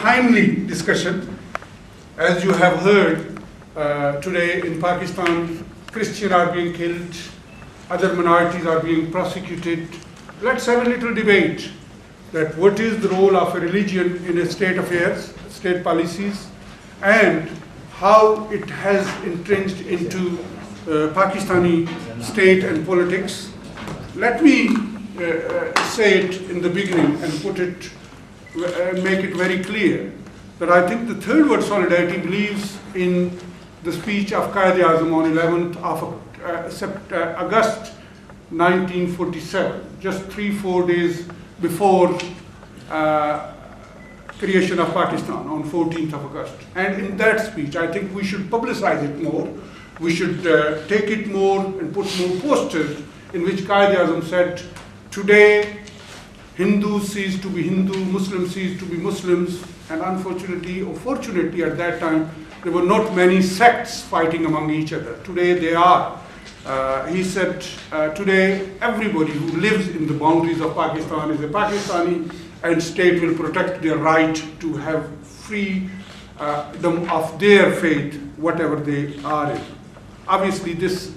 timely discussion. As you have heard, today in Pakistan, Christians are being killed, other minorities are being prosecuted. Let's have a little debate that what is the role of a religion in a state affairs, state policies, and how it has entrenched into Pakistani state and politics. Let me say it in the beginning and put it, make it very clear that I think the Third World Solidarity believes in the speech of Quaid-e-Azam on 11th of August 1947, just 3-4 days before creation of Pakistan on 14th of August. And in that speech, I think we should publicize it more. We should take it more and put more posters in which Quaid-e-Azam said, today Hindus cease to be Hindu, Muslims cease to be Muslims, and unfortunately or fortunately at that time, there were not many sects fighting among each other. Today they are. He said, today everybody who lives in the boundaries of Pakistan is a Pakistani, and state will protect their right to have freedom of their faith, whatever they are in. Obviously this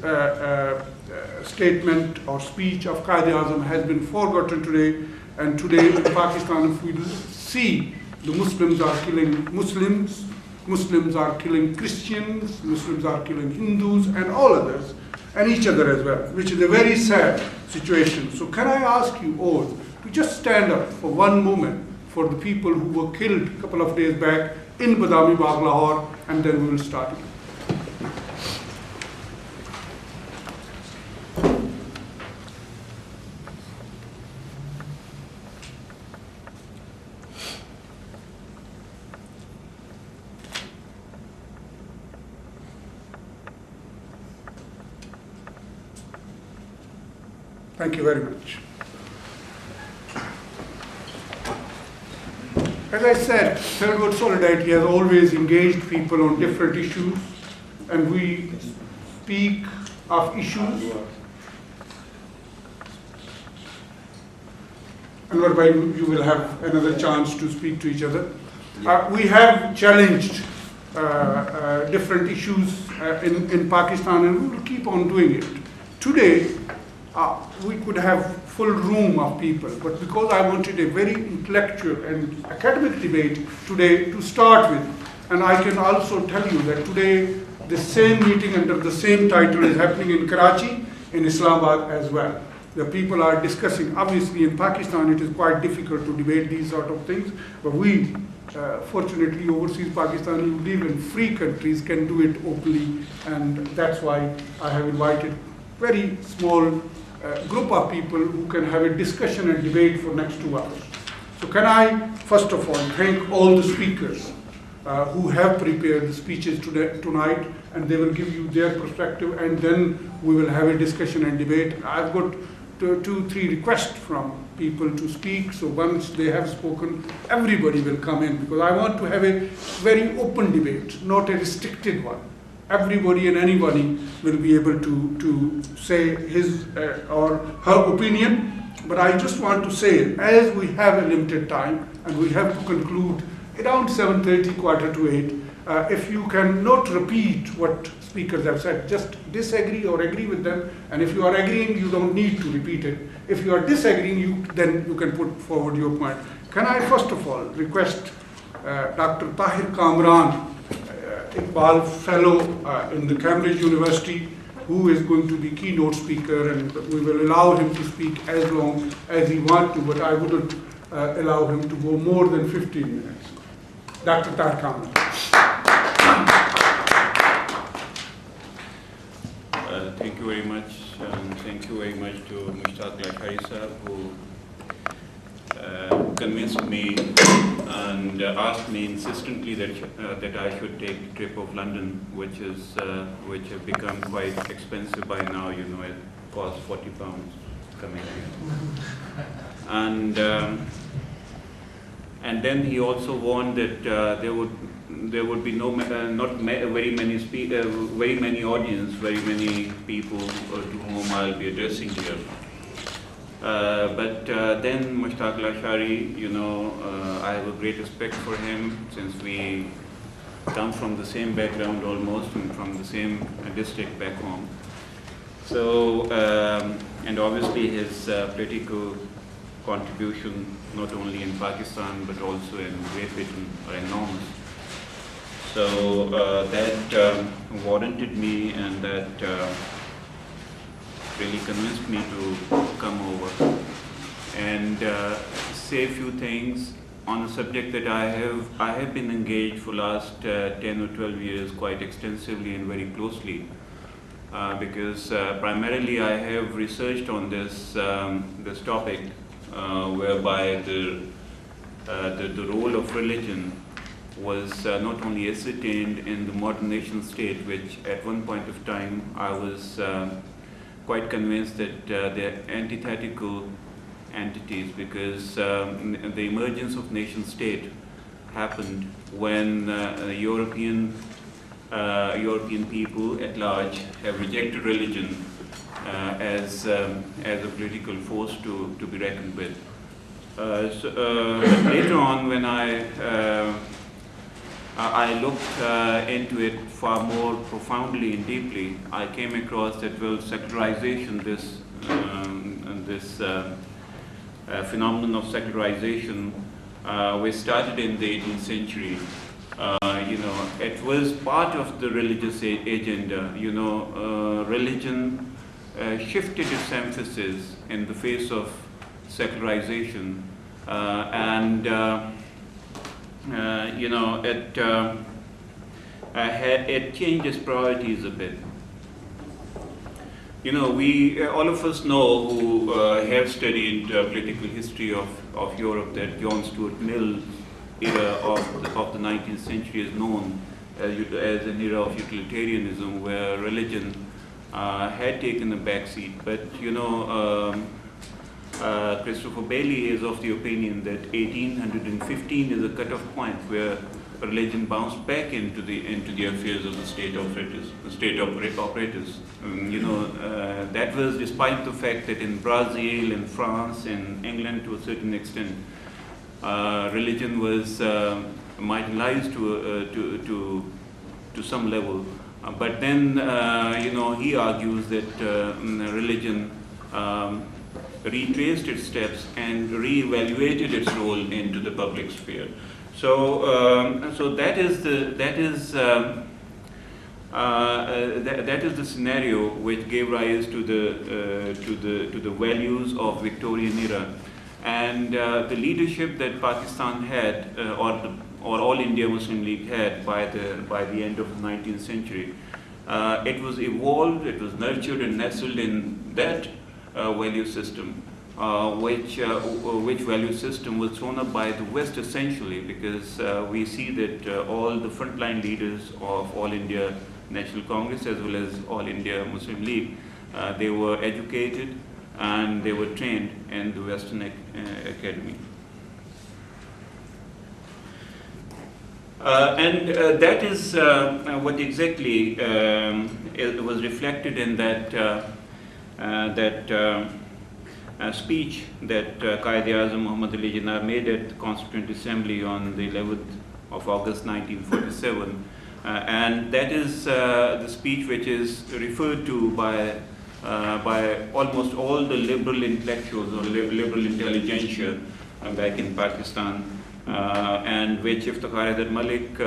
statement or speech of Quaid-e-Azam has been forgotten today, and today in Pakistan, if we see the Muslims are killing Muslims, Muslims are killing Christians, Muslims are killing Hindus and all others, and each other as well, which is a very sad situation. So can I ask you all to just stand up for one moment for the people who were killed a couple of days back in Badami Bagh, Lahore, and then we will start again. Thank you very much. As I said, Third World Solidarity has always engaged people on different issues, and we speak of issues. And whereby you will have another chance to speak to each other. We have challenged different issues in Pakistan, and we will keep on doing it. Today, we could have full room of people, but because I wanted a very intellectual and academic debate today to start with, and I can also tell you that today the same meeting under the same title is happening in Karachi, in Islamabad as well. The people are discussing, obviously in Pakistan it is quite difficult to debate these sort of things, but we, fortunately overseas Pakistani who live in free countries can do it openly, and that's why I have invited very small group of people who can have a discussion and debate for next 2 hours. So can I, first of all, thank all the speakers who have prepared the speeches tonight, and they will give you their perspective, and then we will have a discussion and debate. I've got 2-3 requests from people to speak, so once they have spoken, everybody will come in, because I want to have a very open debate, not a restricted one. Everybody and anybody will be able to say his or her opinion, but I just want to say, as we have a limited time and we have to conclude around 7:30, 7:45, if you can not repeat what speakers have said, just disagree or agree with them, and if you are agreeing, you don't need to repeat it. If you are disagreeing, then you can put forward your point. Can I first of all request Dr. Tahir Kamran, Iqbal Fellow in the Cambridge University, who is going to be keynote speaker, and we will allow him to speak as long as he wants to, but I wouldn't allow him to go more than 15 minutes. Dr. Tahir Kamran. Thank you very much, and thank you very much to Ishtiaq who convinced me and asked me insistently that I should take a trip of London, which have become quite expensive by now. You know, it costs £40 coming here. And then he also warned that there would be not very many audience, very many people to whom I'll be addressing here. But then Mushtaq Lashari, I have a great respect for him since we come from the same background almost and from the same district back home. So, and obviously his political contribution not only in Pakistan but also in Great Britain are enormous. So that warranted me, and that really convinced me to come over and say a few things on a subject that I have been engaged for last 10 or 12 years quite extensively and very closely, because primarily I have researched on this topic, whereby the role of religion was not only ascertained in the modern nation state, which at one point of time I was quite convinced that they're antithetical entities, because the emergence of nation state happened when European people at large have rejected religion as a political force to be reckoned with. Later on, when I looked into it far more profoundly and deeply, I came across that, well, secularization, this phenomenon of secularization, which started in the 18th century. It was part of the religious agenda. Religion shifted its emphasis in the face of secularization, and it changed its priorities a bit. We all of us know who have studied political history of Europe that John Stuart Mill era of the 19th century is known as an era of utilitarianism, where religion had taken a backseat. But Christopher Bailey is of the opinion that 1815 is a cutoff point where religion bounced back into the affairs of the state operators. That was despite the fact that in Brazil, in France, in England, to a certain extent, religion was marginalized to some level. But then, he argues that religion retraced its steps and reevaluated its role into the public sphere. So that is the scenario which gave rise to the values of Victorian era, and the leadership that Pakistan had, or All India Muslim League had by the end of the 19th century. It was evolved, it was nurtured and nestled in that value system, which value system was thrown up by the West essentially, because we see that all the frontline leaders of All India National Congress as well as All India Muslim League, they were educated and they were trained in the Western Academy. That is what exactly was reflected in that speech that Quaid-e-Azam Muhammad Ali Jinnah made at the Constituent Assembly on the 11th of August 1947. And that is the speech which is referred to by almost all the liberal intellectuals or liberal intelligentsia back in Pakistan, and which Iftikhar Hyder Malik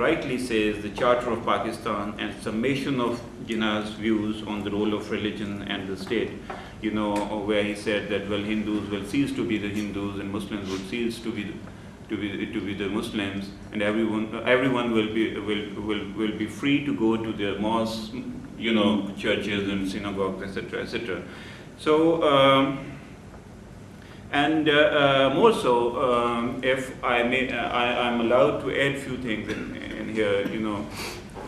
rightly says the Charter of Pakistan and summation of Jinnah's views on the role of religion and the state, where he said that, well, Hindus will cease to be the Hindus and Muslims will cease to be the Muslims, and everyone will be free to go to their mosques, churches and synagogues, etc., etc. So, more so, if I may, I'm allowed to add a few things in here.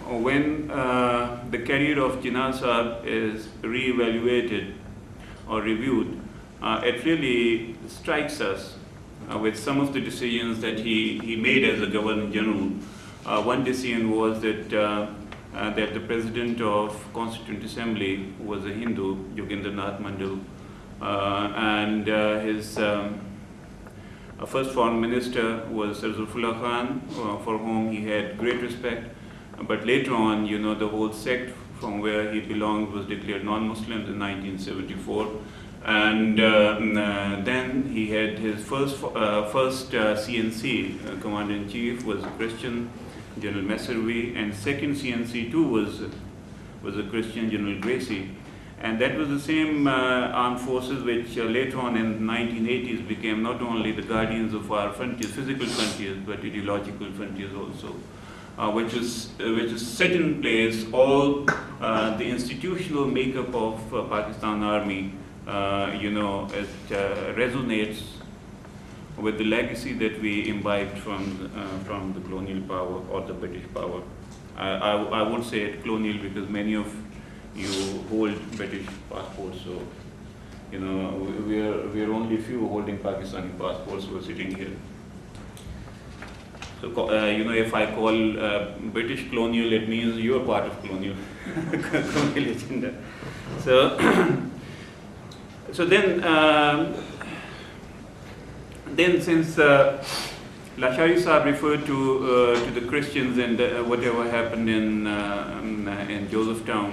When the career of Jinnah Sahab is re-evaluated or reviewed, it really strikes us with some of the decisions that he made as a Governor General. One decision was that the President of Constituent Assembly was a Hindu, Yogendranath Mandal, and his first foreign minister was Zulfullah Khan, for whom he had great respect. But later on, the whole sect from where he belonged was declared non-Muslims in 1974. And then he had his first CNC, Commander-in-Chief, was a Christian, General Messervy, and second CNC too was a Christian, General Qreshi. And that was the same armed forces which later on in the 1980s became not only the guardians of our frontiers, physical frontiers, but ideological frontiers also, which is set in place all the institutional makeup of Pakistan Army. It resonates with the legacy that we imbibed from the colonial power or the British power. I would say it colonial because many of you hold British passports, so we are only few holding Pakistani passports who are sitting here. So if I call British colonial, it means you are part of colonial agenda. So then since Lashari Saab referred to the Christians and whatever happened in Josephtown,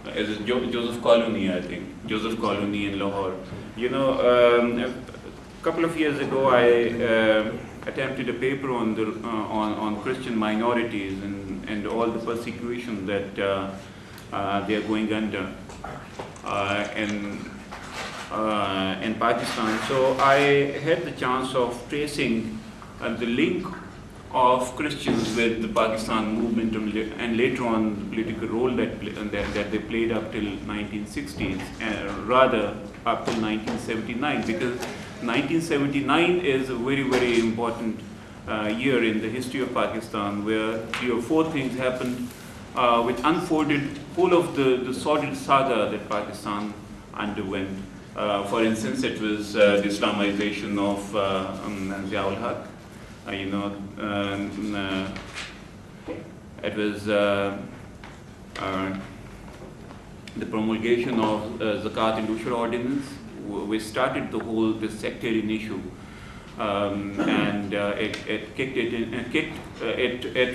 as Joseph Colony, I think, Joseph Colony in Lahore. A couple of years ago, I attempted a paper on Christian minorities and all the persecution that they are going under in Pakistan. So I had the chance of tracing the link of Christians with the Pakistan movement and later on the political role that they played up till 1960s, rather up till 1979, because 1979 is a very, very important year in the history of Pakistan, where 3 or 4 things happened which unfolded whole of the sordid saga that Pakistan underwent. For instance, it was the Islamization of Ziaul Haq. It was the promulgation of Zakat and Ushur ordinance, which started this sectarian issue, and it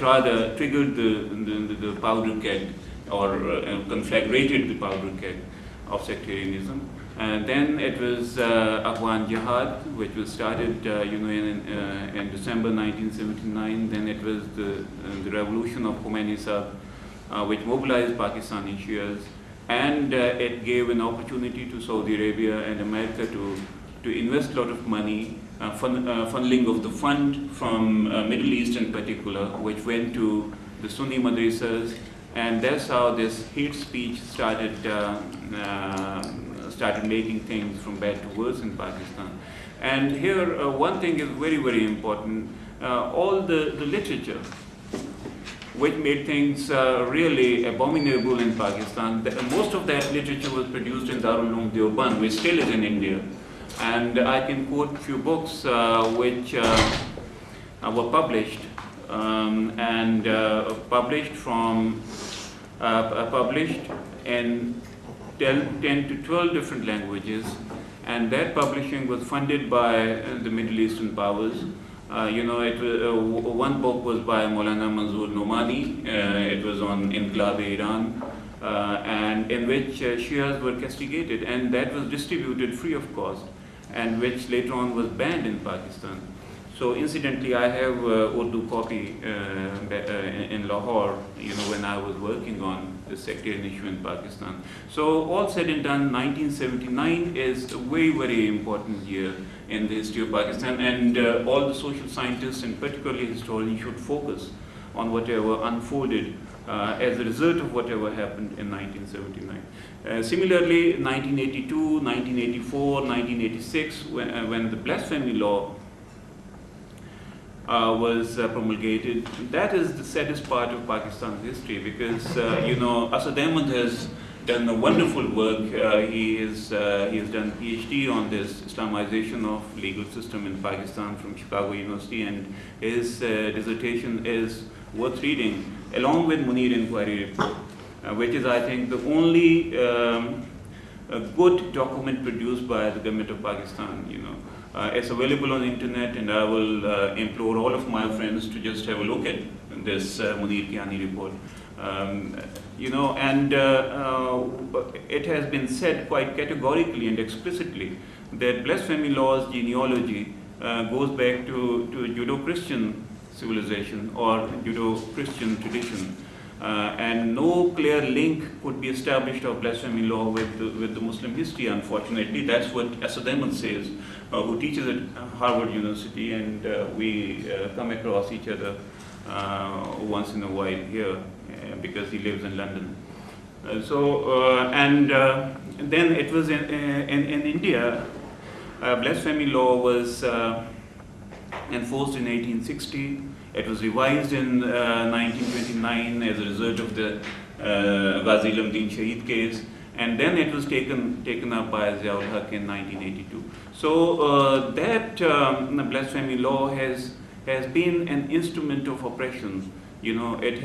rather triggered the powder keg, or conflagrated the powder keg of sectarianism. And then it was Afghan Jihad, which was started, in December 1979. Then it was the revolution of Khomeini Sahib, which mobilized Pakistani Shias, and it gave an opportunity to Saudi Arabia and America to invest a lot of money, funneling of the fund from Middle East in particular, which went to the Sunni madrasas, and that's how this hate speech started making things from bad to worse in Pakistan. And here, one thing is very, very important. All the literature which made things really abominable in Pakistan, most of that literature was produced in Darul Uloom Deoband, which still is in India. And I can quote a few books which were published, and published in 10 to 12 different languages, and that publishing was funded by the Middle Eastern powers. One book was by Maulana Manzoor Nomani. It was on Inqilab-e-Iran, and in which Shias were castigated, and that was distributed free of cost, and which later on was banned in Pakistan. So incidentally, I have Urdu copy in Lahore, when I was working on the sectarian issue in Pakistan. So all said and done, 1979 is a very, very important year in the history of Pakistan, and all the social scientists and particularly historians should focus on whatever unfolded as a result of whatever happened in 1979. Similarly, 1982, 1984, 1986, when the blasphemy law was promulgated, that is the saddest part of Pakistan's history, because Asad Ahmed has done a wonderful work. He has done PhD on this Islamization of legal system in Pakistan from Chicago University, and his dissertation is worth reading, along with Munir Inquiry Report, which is, I think, the only a good document produced by the government of Pakistan. It's available on the internet, and I will implore all of my friends to just have a look at this Munir Kiani report. It has been said quite categorically and explicitly that blasphemy law's genealogy goes back to Judeo-Christian civilization or Judeo-Christian tradition. And no clear link could be established of blasphemy law with the Muslim history, unfortunately. That's what Asad Ahmed says, who teaches at Harvard University, and we come across each other once in a while here because he lives in London. Then it was in India, blasphemy law was enforced in 1860. It was revised in 1929 as a result of the Ghazi Lamdin Shaheed case, and then it was taken up by Ziaul Haq in 1982. So that blasphemy law has been an instrument of oppression. It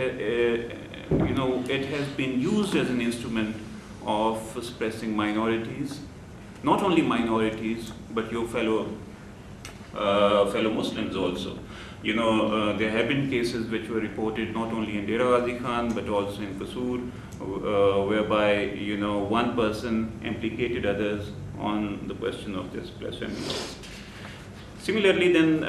has been used as an instrument of suppressing minorities, not only minorities, but your fellow Muslims also. There have been cases which were reported not only in Dera Ghazi Khan but also in Kasur, whereby one person implicated others on the question of this blasphemy law. Similarly, then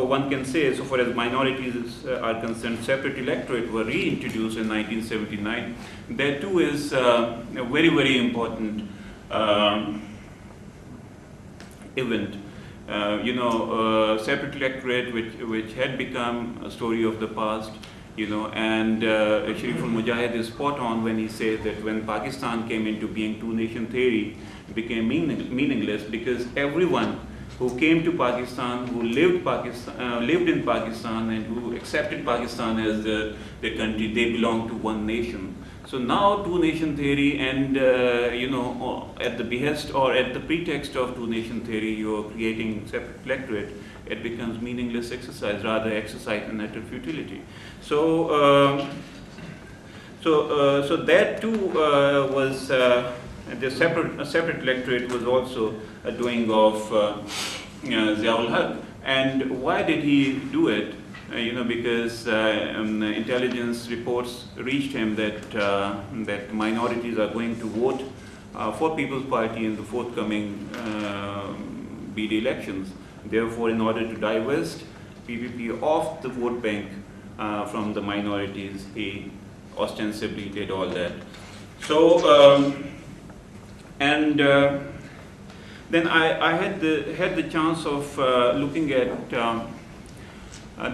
one can say, so far as minorities are concerned, separate electorate were reintroduced in 1979. That too is a very, very important event. Separate electorate, which had become a story of the past, and Sharif al-Mujahid is spot on when he says that when Pakistan came into being, two-nation theory became meaningless, because everyone who came to Pakistan, who lived in Pakistan, and who accepted Pakistan as the country, they belonged to one nation. So now two-nation theory, and at the behest or at the pretext of two-nation theory, you're creating separate electorate. It becomes meaningless exercise, rather exercise in utter futility. So that too was the separate electorate was also a doing of Ziaul Haq. And why did he do it? Because intelligence reports reached him that minorities are going to vote for People's Party in the forthcoming BD elections. Therefore, in order to divest PPP off the vote bank from the minorities, he ostensibly did all that. So, then I had the chance of looking at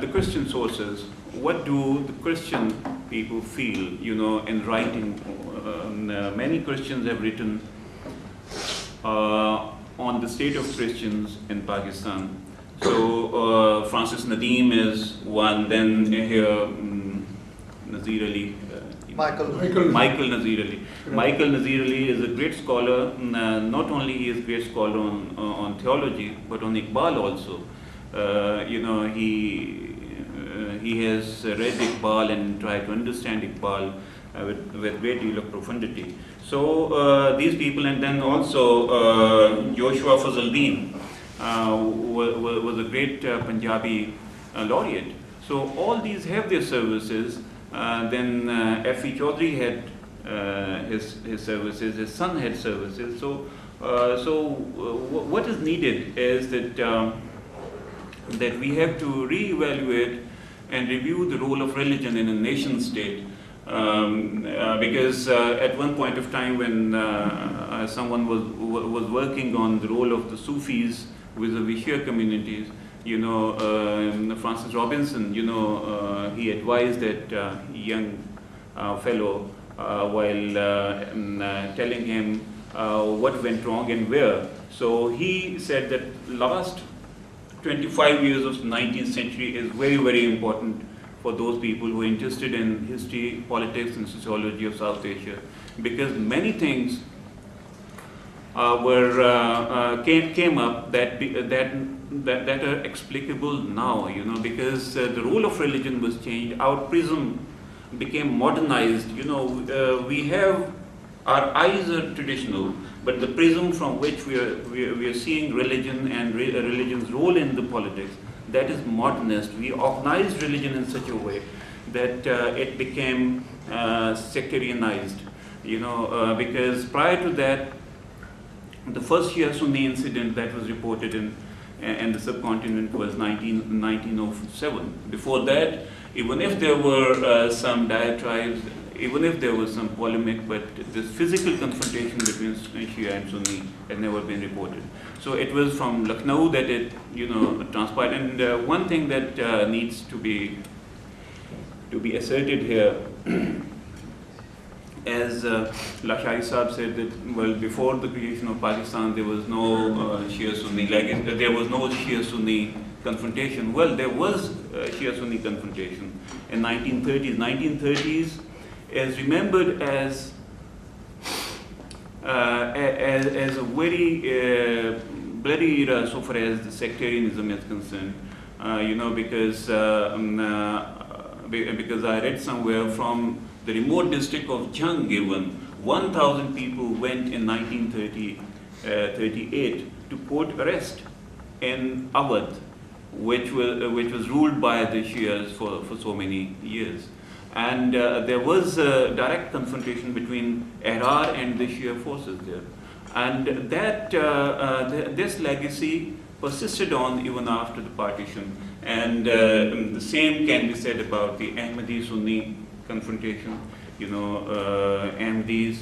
the Christian sources. What do the Christian people feel, in writing? Many Christians have written on the state of Christians in Pakistan. So Francis Nadeem is one, then here Nazir Ali. Michael Nazir Ali. Michael Nazir Ali is a great scholar. Not only he is a great scholar on theology, but on Iqbal also. He has read Iqbal and tried to understand Iqbal with great deal of profundity. So these people, and then also Joshua Fazaldeen was a great Punjabi laureate. So all these have their services. Then F.E. Chaudhry had his services, his son had services. So what is needed is that we have to reevaluate and review the role of religion in a nation state. Because at one point of time when someone was working on the role of the Sufis vis-a-vis Shia communities, Francis Robinson, he advised that young fellow while telling him what went wrong and where. So he said that last 25 years of the 19th century is very, very important for those people who are interested in history, politics, and sociology of South Asia, because many things came up that are explicable now, because the role of religion was changed. Our prism became modernized. We have, our eyes are traditional, but the prism from which we are seeing religion and religion's role in the politics, that is modernist. We organized religion in such a way that it became sectarianized, because prior to that, the first Shia-Sunni incident that was reported in the subcontinent was 1907. Before that, even if there were some diatribes, even if there was some polemic, but this physical confrontation between Shia and Sunni had never been reported. So it was from Lucknow that it, transpired. And one thing that needs to be asserted here, as Lashari Saab said that, well, before the creation of Pakistan, there was no Shia-Sunni, there was no Shia-Sunni confrontation. Well, there was Shia-Sunni confrontation in 1930s. 1930s is remembered as a very bloody era so far as the sectarianism is concerned. Because I read somewhere from the remote district of Jhang, given 1,000 people went in 1938 to court arrest in Awadh, which was ruled by the Shias for so many years. And there was a direct confrontation between Ihrar and the Shia forces there. And that this legacy persisted on even after the partition. And the same can be said about the Ahmadi-Sunni confrontation. Ahmadis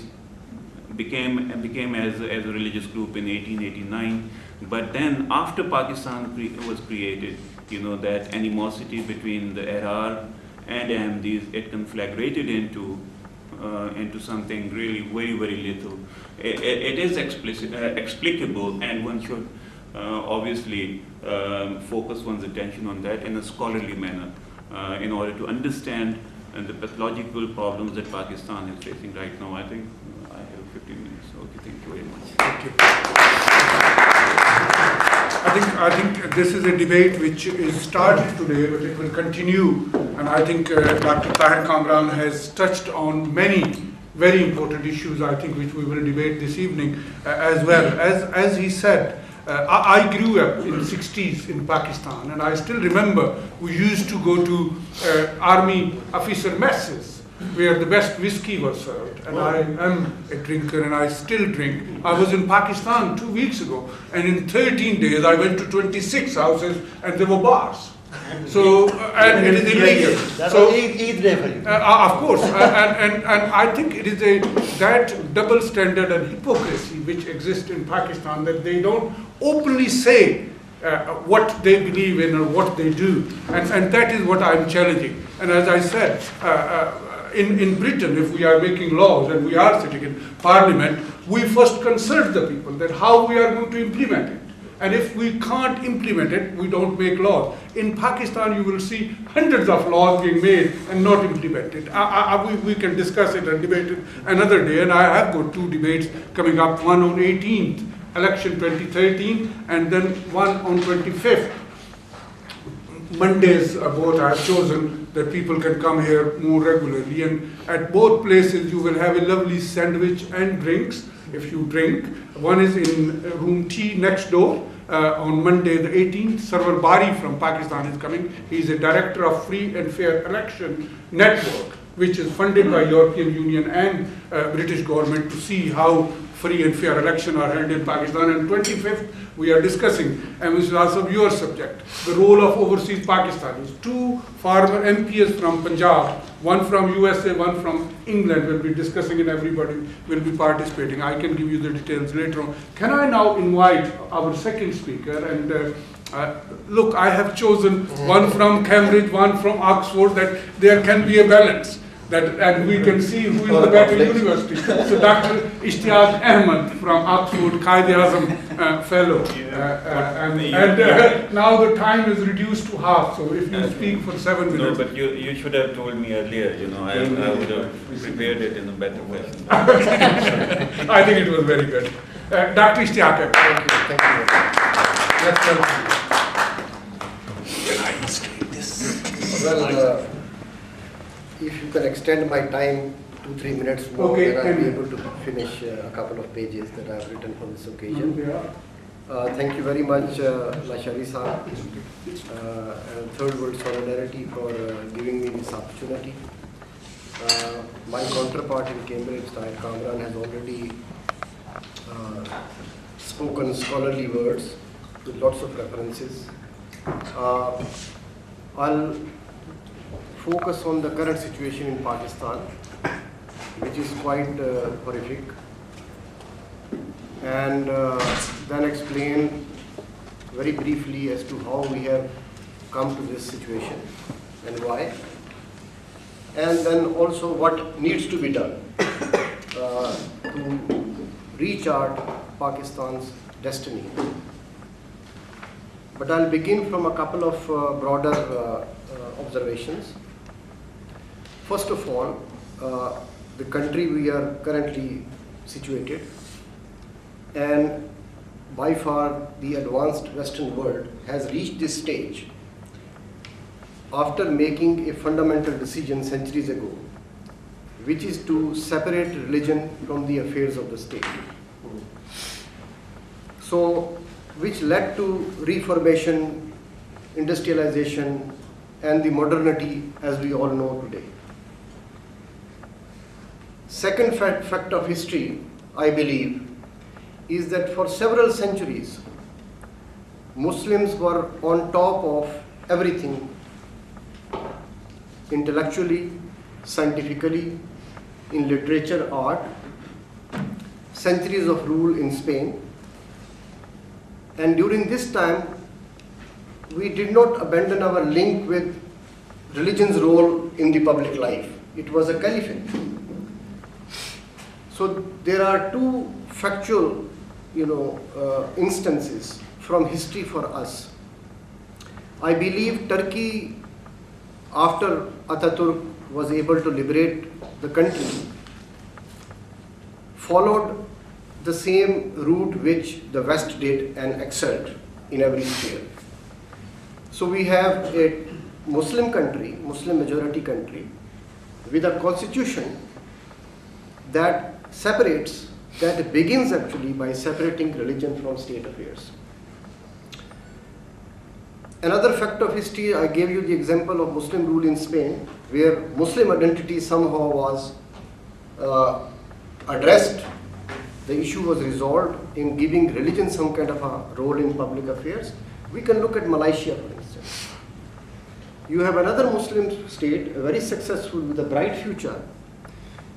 became as a religious group in 1889. But then after Pakistan was created, that animosity between the Ihrar and Ahmadis, it conflagrated into something really very, very little. It is explicable, and one should obviously focus one's attention on that in a scholarly manner in order to understand the pathological problems that Pakistan is facing right now. I think I have 15 minutes. Okay, thank you very much. Thank you. I think this is a debate which is started today, but it will continue. And I think Dr. Tahir Kamran has touched on many very important issues, I think, which we will debate this evening as well. As he said, I grew up in the 60s in Pakistan, and I still remember we used to go to army officer messes where the best whiskey was served. And I am a drinker and I still drink. I was in Pakistan 2 weeks ago, and in 13 days I went to 26 houses and there were bars. So, and it is illegal. So, Eid day for you. of course, and I think it is that double standard and hypocrisy which exists in Pakistan, that they don't openly say what they believe in or what they do, and that is what I'm challenging. And as I said, in Britain, if we are making laws and we are sitting in Parliament, we first consult the people that how we are going to implement it. And if we can't implement it, we don't make laws. In Pakistan, you will see hundreds of laws being made and not implemented. We can discuss it and debate it another day. And I have got 2 debates coming up, one on 18th, election 2013, and then one on 25th. Mondays both I have chosen that people can come here more regularly. And at both places, you will have a lovely sandwich and drinks if you drink. One is in room T next door. On Monday the 18th, Sarwar Bari from Pakistan is coming. He is a director of Free and Fair Election Network, which is funded by European Union and British government to see how free and fair elections are held in Pakistan. And 25th, we are discussing, and which is also your subject, the role of overseas Pakistanis. 2 former MPs from Punjab, one from USA, one from England will be discussing it. Everybody will be participating. I can give you the details later on. Can I now invite our second speaker? And look, I have chosen one from Cambridge, one from Oxford, that there can be a balance. And we can see who is the better university. So Dr. Ishtiaq Ahmed from Oxford, Qaid-e-Azam fellow. Now the time is reduced to half, so if you speak for 7 minutes. No, but you should have told me earlier, I would have prepared it in a better way. I think it was very good. Dr. Ishtiaq, Thank you. Let's continue. Well, if you can extend my time 2-3 minutes more, Okay, then I'll be then- able to finish a couple of pages that I've written for this occasion. Yeah. Thank you very much, Lashari Saab, and Third World Solidarity for giving me this opportunity. My counterpart in Cambridge, Tahir Kamran, has already spoken scholarly words with lots of references. I'll focus on the current situation in Pakistan, which is quite horrific, and then explain very briefly as to how we have come to this situation and why, and then also what needs to be done to rechart Pakistan's destiny. But I'll begin from a couple of broader observations. First of all, the country we are currently situated, and by far the advanced Western world, has reached this stage after making a fundamental decision centuries ago, which is to separate religion from the affairs of the state. So, which led to reformation, industrialization, and the modernity as we all know today. Second fact of history, I believe, is that for several centuries, Muslims were on top of everything, intellectually, scientifically, in literature, art, centuries of rule in Spain. And during this time, we did not abandon our link with religion's role in the public life. It was a caliphate. So there are two factual, instances from history for us. I believe Turkey, after Ataturk was able to liberate the country, followed the same route which the West did and excelled in every sphere. So we have a Muslim country, Muslim majority country, with a constitution that separates, that begins actually by separating religion from state affairs. Another fact of history, I gave you the example of Muslim rule in Spain, where Muslim identity somehow was addressed. The issue was resolved in giving religion some kind of a role in public affairs. We can look at Malaysia, for instance. You have another Muslim state, very successful with a bright future,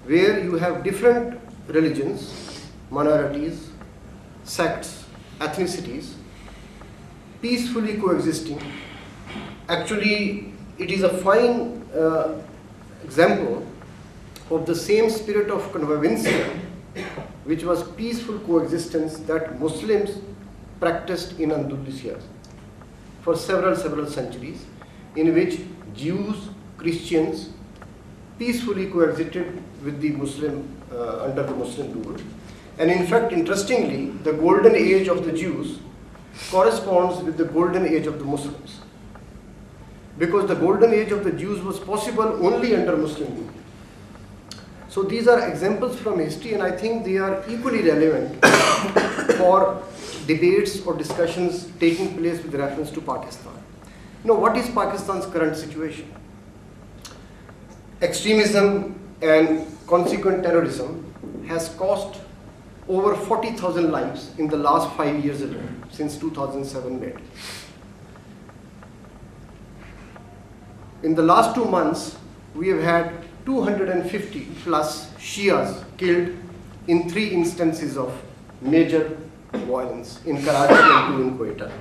where you have different religions, minorities, sects, ethnicities, peacefully coexisting. Actually, it is a fine example of the same spirit of convivencia, which was peaceful coexistence that Muslims practiced in Andalusia for several centuries, in which Jews, Christians peacefully coexisted with the Muslim, under the Muslim rule. And in fact, interestingly, the golden age of the Jews corresponds with the golden age of the Muslims, because the golden age of the Jews was possible only under Muslim rule. So these are examples from history, and I think they are equally relevant for debates or discussions taking place with reference to Pakistan. Now, what is Pakistan's current situation? Extremism and consequent terrorism has cost over 40,000 lives in the last 5 years alone, since 2007 May. In the last 2 months, we have had 250 plus Shias killed in 3 instances of major violence, in Karachi and 2 in Quetta.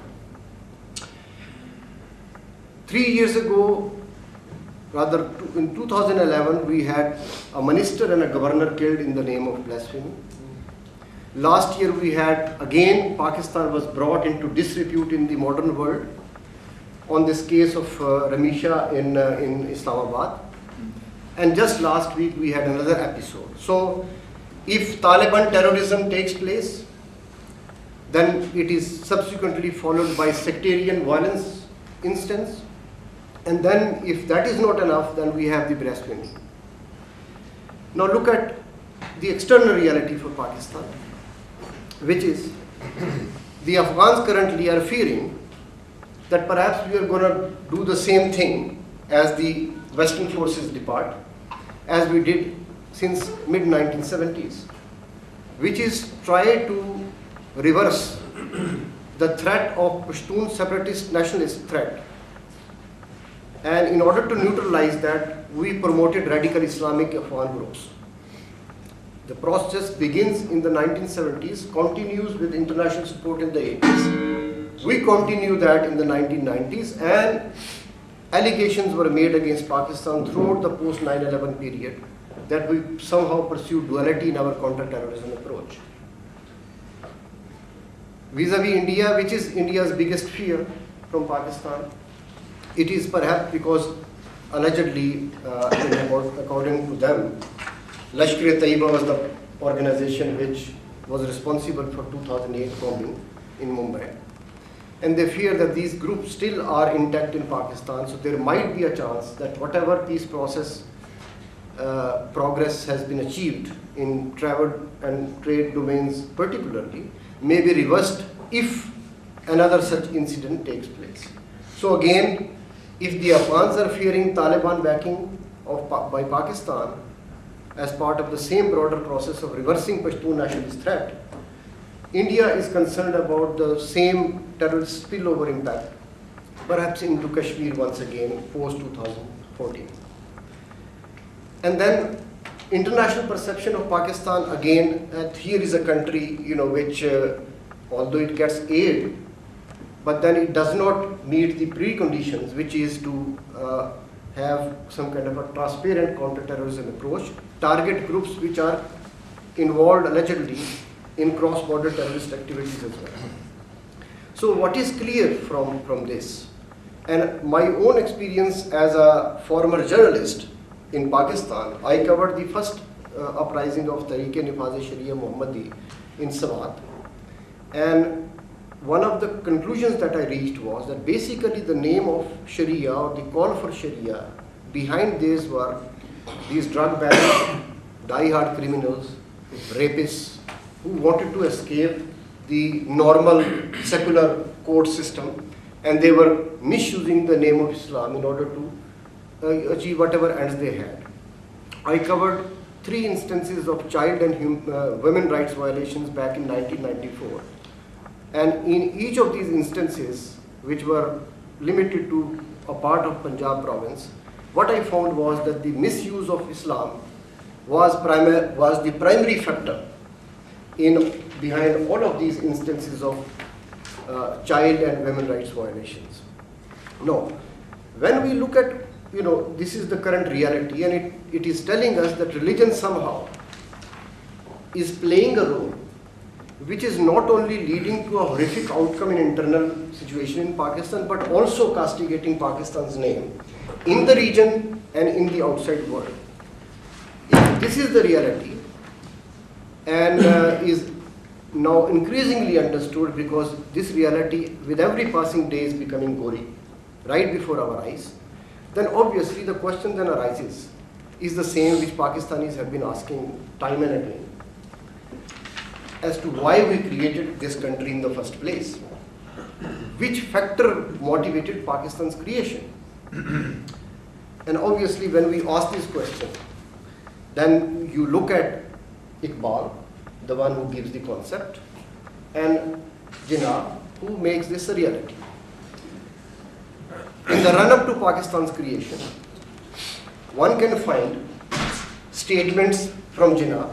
3 years ago, rather in 2011, we had a minister and a governor killed in the name of blasphemy. Last year we had, again, Pakistan was brought into disrepute in the modern world on this case of Ramisha in Islamabad. And just last week we had another episode. So if Taliban terrorism takes place, then it is subsequently followed by sectarian violence instance. And then if that is not enough, then we have the blasphemy. Now look at the external reality for Pakistan, which is the Afghans currently are fearing that perhaps we are going to do the same thing as the Western forces depart, as we did since mid-1970s, which is try to reverse the threat of Pashtun separatist nationalist threat. And in order to neutralize that, we promoted radical Islamic Afghan groups. The process begins in the 1970s, continues with international support in the 80s. We continue that in the 1990s, and allegations were made against Pakistan throughout the post 9/11 period that we somehow pursued duality in our counter-terrorism approach. Vis-a-vis India, which is India's biggest fear from Pakistan, it is perhaps because allegedly, according to them, Lashkar-e-Taiba was the organization which was responsible for 2008 bombing in Mumbai. And they fear that these groups still are intact in Pakistan, so there might be a chance that whatever peace process progress has been achieved in travel and trade domains particularly, may be reversed if another such incident takes place. So again, if the Afghans are fearing Taliban backing by Pakistan as part of the same broader process of reversing Pashtun nationalist threat, India is concerned about the same terrorist spillover impact, perhaps into Kashmir once again post 2014. And then international perception of Pakistan again, here is a country which although it gets aid, but then it does not meet the preconditions, which is to have some kind of a transparent counter-terrorism approach, target groups which are involved allegedly in cross-border terrorist activities as well. So what is clear from this, and my own experience as a former journalist in Pakistan, I covered the first uprising of Tehreek-e-Nafaz-e-Sharia Muhammadi in Swat, and one of the conclusions that I reached was that basically the name of Sharia or the call for Sharia, behind this were these drug barons, die-hard criminals, rapists, who wanted to escape the normal secular court system, and they were misusing the name of Islam in order to achieve whatever ends they had. I covered 3 instances of child and women rights violations back in 1994. And in each of these instances, which were limited to a part of Punjab province, what I found was that the misuse of Islam was the primary factor behind all of these instances of child and women rights violations. Now, when we look at, this is the current reality, and it is telling us that religion somehow is playing a role which is not only leading to a horrific outcome in internal situation in Pakistan, but also castigating Pakistan's name in the region and in the outside world. This is the reality, and is now increasingly understood, because this reality with every passing day is becoming gory right before our eyes. Then obviously the question then arises, is the same which Pakistanis have been asking time and again, as to why we created this country in the first place. Which factor motivated Pakistan's creation? And obviously when we ask this question, then you look at Iqbal, the one who gives the concept, and Jinnah, who makes this a reality. In the run-up to Pakistan's creation, one can find statements from Jinnah,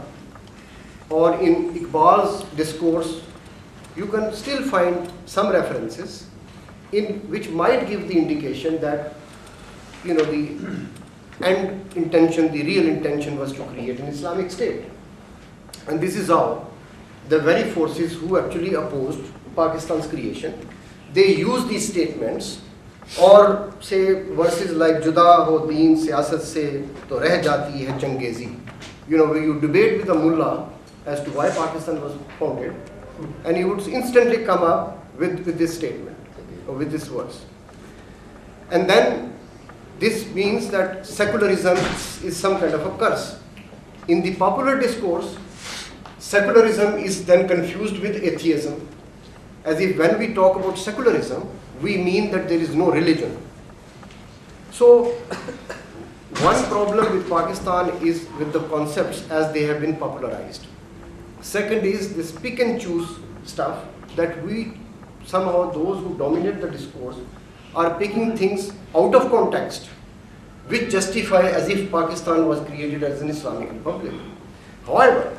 or in Iqbal's discourse, you can still find some references in which might give the indication that the end intention, the real intention was to create an Islamic state. And this is how the very forces who actually opposed Pakistan's creation, they use these statements, or say verses like Juda ho deen siyasat se to reh jati hai changezi. When you debate with a mullah as to why Pakistan was founded, and he would instantly come up with this statement, or with this verse. And then this means that secularism is some kind of a curse. in the popular discourse, secularism is then confused with atheism, as if when we talk about secularism, we mean that there is no religion. So, one problem with Pakistan is with the concepts as they have been popularized. Second is this pick and choose stuff that we, somehow those who dominate the discourse, are picking things out of context, which justify as if Pakistan was created as an Islamic republic. However,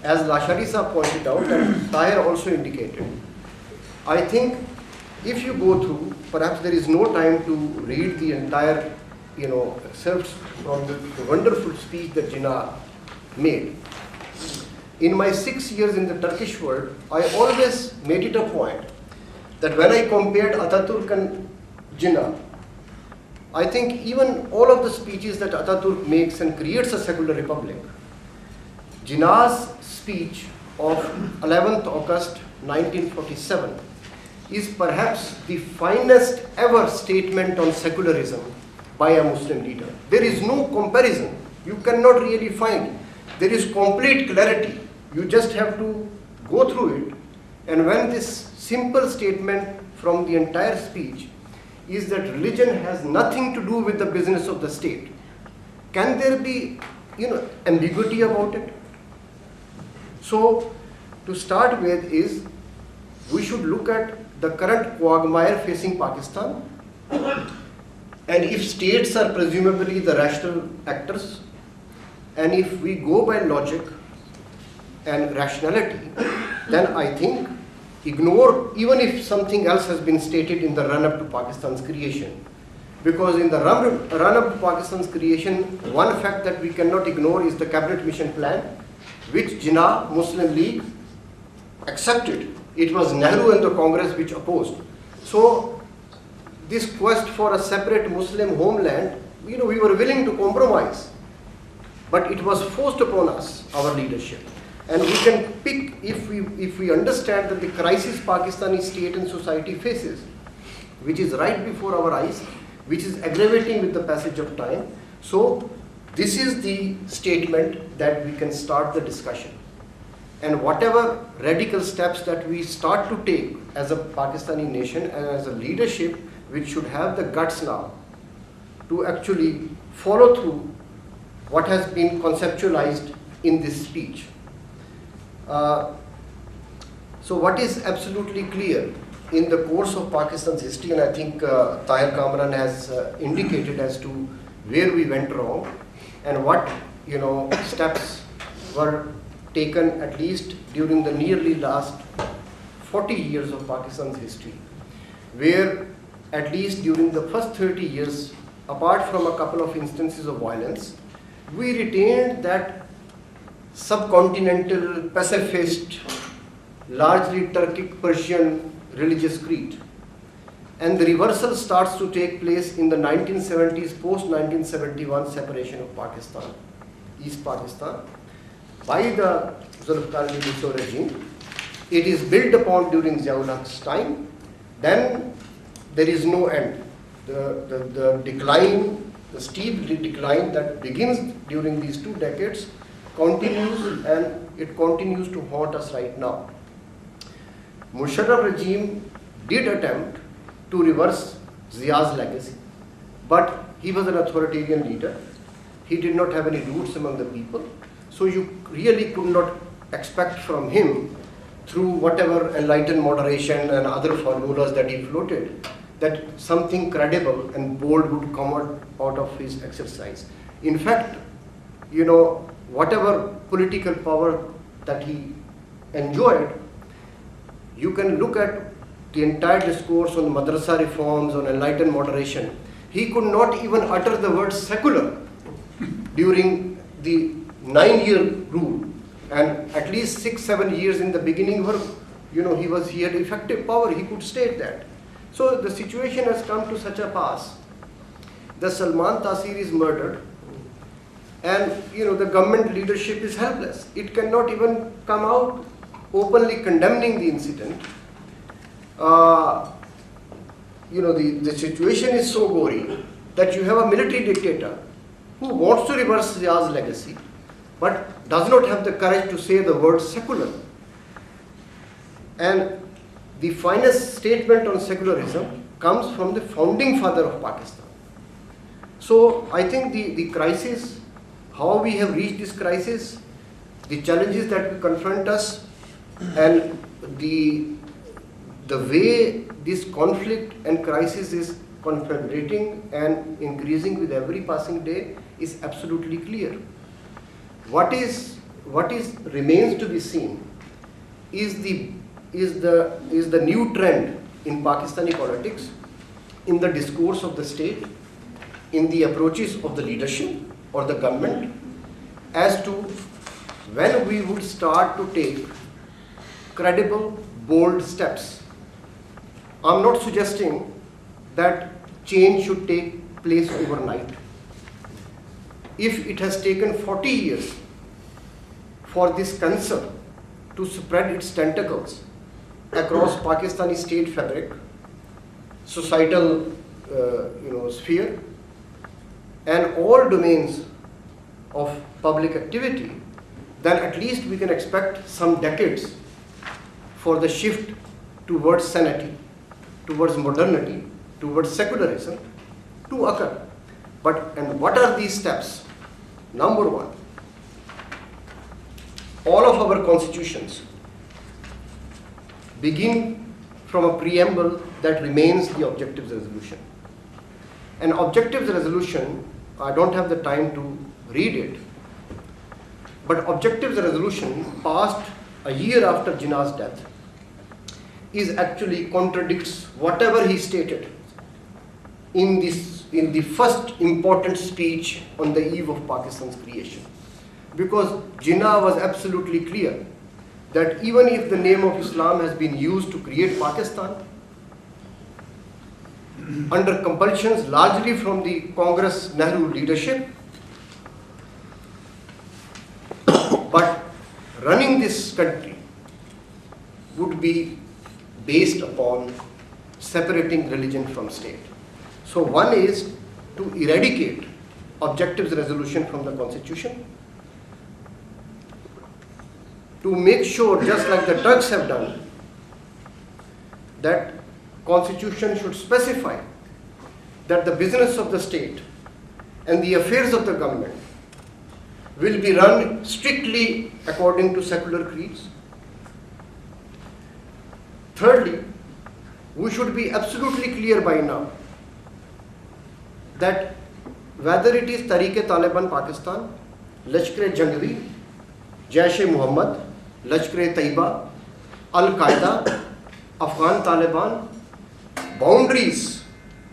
as Lashari Saab pointed out and Tahir also indicated, I think if you go through, perhaps there is no time to read the entire, excerpts from the wonderful speech that Jinnah made. In my 6 years in the Turkish world, I always made it a point that when I compared Ataturk and Jinnah, I think even all of the speeches that Ataturk makes and creates a secular republic, Jinnah's speech of 11th August 1947 is perhaps the finest ever statement on secularism by a Muslim leader. There is no comparison. You cannot really find. There is complete clarity. You just have to go through it. And when this simple statement from the entire speech is that religion has nothing to do with the business of the state, can there be, ambiguity about it? So, to start with is, we should look at the current quagmire facing Pakistan, and if states are presumably the rational actors, and if we go by logic and rationality, then I think ignore even if something else has been stated in the run-up to Pakistan's creation. Because in the run-up to Pakistan's creation, one fact that we cannot ignore is the cabinet mission plan, which Jinnah Muslim League accepted. It was Nehru and the Congress which opposed. So this quest for a separate Muslim homeland, we were willing to compromise, but it was forced upon us, our leadership. And we can pick, if we understand that the crisis Pakistani state and society faces, which is right before our eyes, which is aggravating with the passage of time. So this is the statement that we can start the discussion. And whatever radical steps that we start to take as a Pakistani nation and as a leadership, which should have the guts now to actually follow through what has been conceptualized in this speech. So what is absolutely clear in the course of Pakistan's history, and I think Tahir Kamran has indicated as to where we went wrong and what steps were taken at least during the nearly last 40 years of Pakistan's history, where at least during the first 30 years, apart from a couple of instances of violence, we retained that subcontinental, pacifist, largely Turkic Persian religious creed. And the reversal starts to take place in the 1970s, post-1971 separation of Pakistan, East Pakistan, by the Zulfikar Ali Bhutto regime. It is built upon during Ziaul Haq's time. Then there is no end. The decline, the steep decline that begins during these 2 decades continues, and it continues to haunt us right now. Musharraf regime did attempt to reverse Zia's legacy, but he was an authoritarian leader. He did not have any roots among the people, so you really could not expect from him, through whatever enlightened moderation and other formulas that he floated, that something credible and bold would come out of his exercise. In fact, whatever political power that he enjoyed, you can look at the entire discourse on madrasa reforms, on enlightened moderation. He could not even utter the word secular during the 9-year rule, and at least 6-7 years in the beginning were, he had effective power, he could state that. So the situation has come to such a pass. The Salman Taseer is murdered, and the government leadership is helpless. It cannot even come out openly condemning the incident. The situation is so gory that you have a military dictator who wants to reverse Zia's legacy, but does not have the courage to say the word secular. And the finest statement on secularism comes from the founding father of Pakistan. So I think the crisis, how we have reached this crisis, the challenges that will confront us, and the way this conflict and crisis is conflagrating and increasing with every passing day is absolutely clear. What remains to be seen is the new trend in Pakistani politics, in the discourse of the state, in the approaches of the leadership or the government, as to when we would start to take credible, bold steps. I'm not suggesting that change should take place overnight. If it has taken 40 years for this cancer to spread its tentacles across Pakistani state fabric, societal sphere, and all domains of public activity, then at least we can expect some decades for the shift towards sanity, towards modernity, towards secularism to occur. And what are these steps? Number one, all of our constitutions begin from a preamble that remains the objectives resolution. An objectives resolution, I don't have the time to read it, but objectives resolution passed a year after Jinnah's death is actually contradicts whatever he stated in the first important speech on the eve of Pakistan's creation. Because Jinnah was absolutely clear that even if the name of Islam has been used to create Pakistan, under compulsions largely from the Congress Nehru leadership, but running this country would be based upon separating religion from state. So one is to eradicate objectives resolution from the constitution, to make sure, just like the Turks have done, that constitution should specify that the business of the state and the affairs of the government will be run strictly according to secular creeds. Thirdly, we should be absolutely clear by now that whether it is Tariq-e-Taliban Pakistan, Lashkar-e-Jangvi, Jaish-e-Muhammad, Lashkar-e-Taiba, Al-Qaeda, Afghan Taliban, boundaries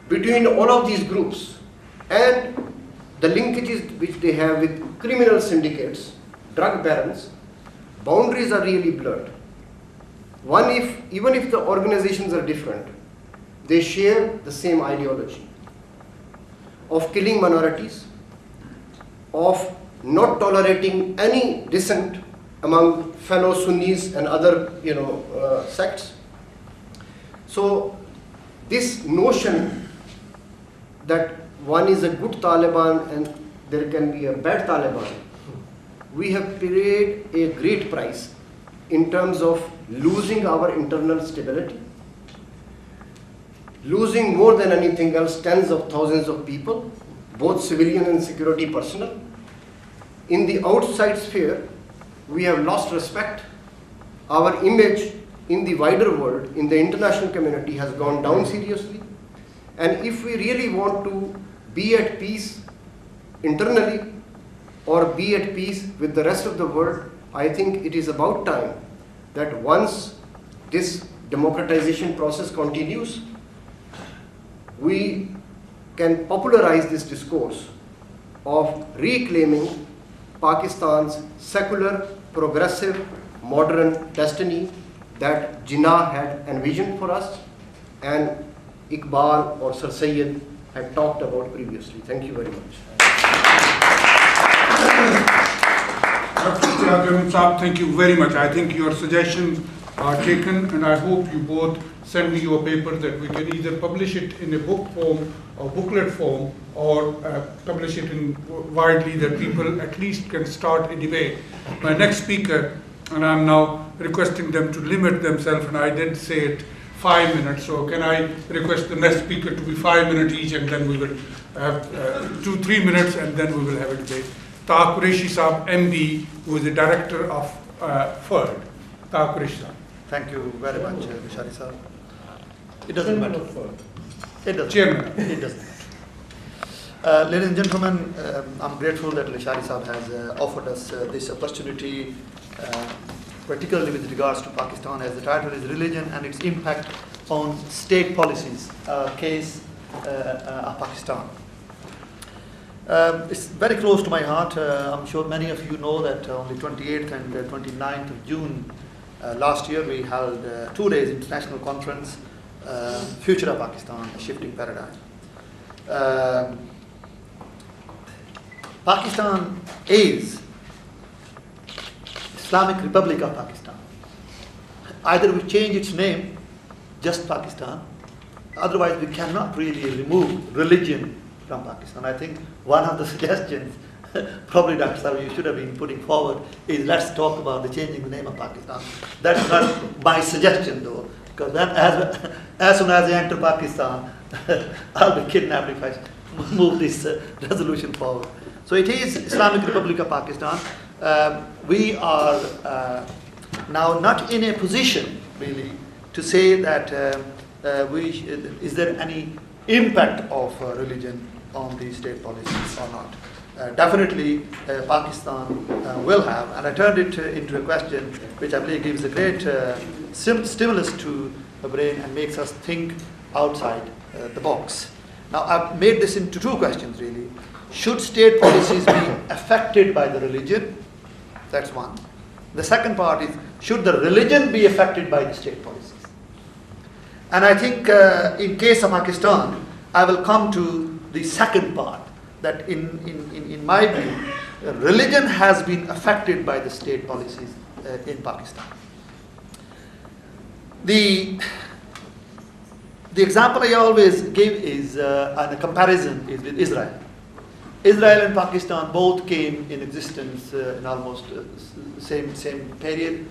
between all of these groups and the linkages which they have with criminal syndicates, drug barons, boundaries are really blurred. Even if the organizations are different, they share the same ideology of killing minorities, of not tolerating any dissent among fellow Sunnis and other sects. So this notion that one is a good Taliban and there can be a bad Taliban, we have paid a great price in terms of losing our internal stability, losing more than anything else tens of thousands of people, both civilian and security personnel. In the outside sphere, we have lost respect. Our image in the wider world, in the international community, has gone down seriously. And if we really want to be at peace internally or be at peace with the rest of the world, I think it is about time that once this democratization process continues, we can popularize this discourse of reclaiming Pakistan's secular, progressive, modern destiny that Jinnah had envisioned for us and Iqbal or Sir Syed had talked about previously. Thank you very much. Dr. Ishtiaq, thank you very much. I think your suggestions are taken, and I hope you both send me your paper that we can either publish it in a book form or booklet form, or publish it in widely, that people at least can start a debate. My next speaker, and I'm now requesting them to limit themselves, and I did say it 5 minutes, so can I request the next speaker to be 5 minutes each, and then we will have 2-3 minutes, and then we will have a debate. Tahir Qureshi Saab, MB, who is the director of FERD. Tahir Qureshi Saab. Thank you very much, Lishari sir. It doesn't matter. It doesn't. Chairman. It doesn't matter. Ladies and gentlemen, I'm grateful that Lishari sir has offered us this opportunity, particularly with regards to Pakistan, as the title is Religion and its Impact on State Policies, case of Pakistan. It's very close to my heart. I'm sure many of you know that on the 28th and 29th of June last year we held 2 days international conference, Future of Pakistan, a Shifting Paradigm. Pakistan is Islamic Republic of Pakistan. Either we change its name, just Pakistan, otherwise we cannot really remove religion from Pakistan. I think one of the suggestions, probably Dr. Saab, you should have been putting forward, is let's talk about the changing the name of Pakistan. That's not my suggestion though, because then as soon as I enter Pakistan, I'll be kidnapped if I move this resolution forward. So it is Islamic Republic of Pakistan. We are now not in a position really to say that is there any impact of religion on the state policies or not. Definitely Pakistan will have, and I turned it into a question which I believe gives a great stimulus to the brain and makes us think outside the box. Now I've made this into 2 questions really. Should state policies be affected by the religion? That's one. The second part is, should the religion be affected by the state policies? And I think in case of Pakistan, I will come to the second part, that in my view, religion has been affected by the state policies in Pakistan. The example I always give is, and a comparison is with Israel. Israel and Pakistan both came in existence in almost same period,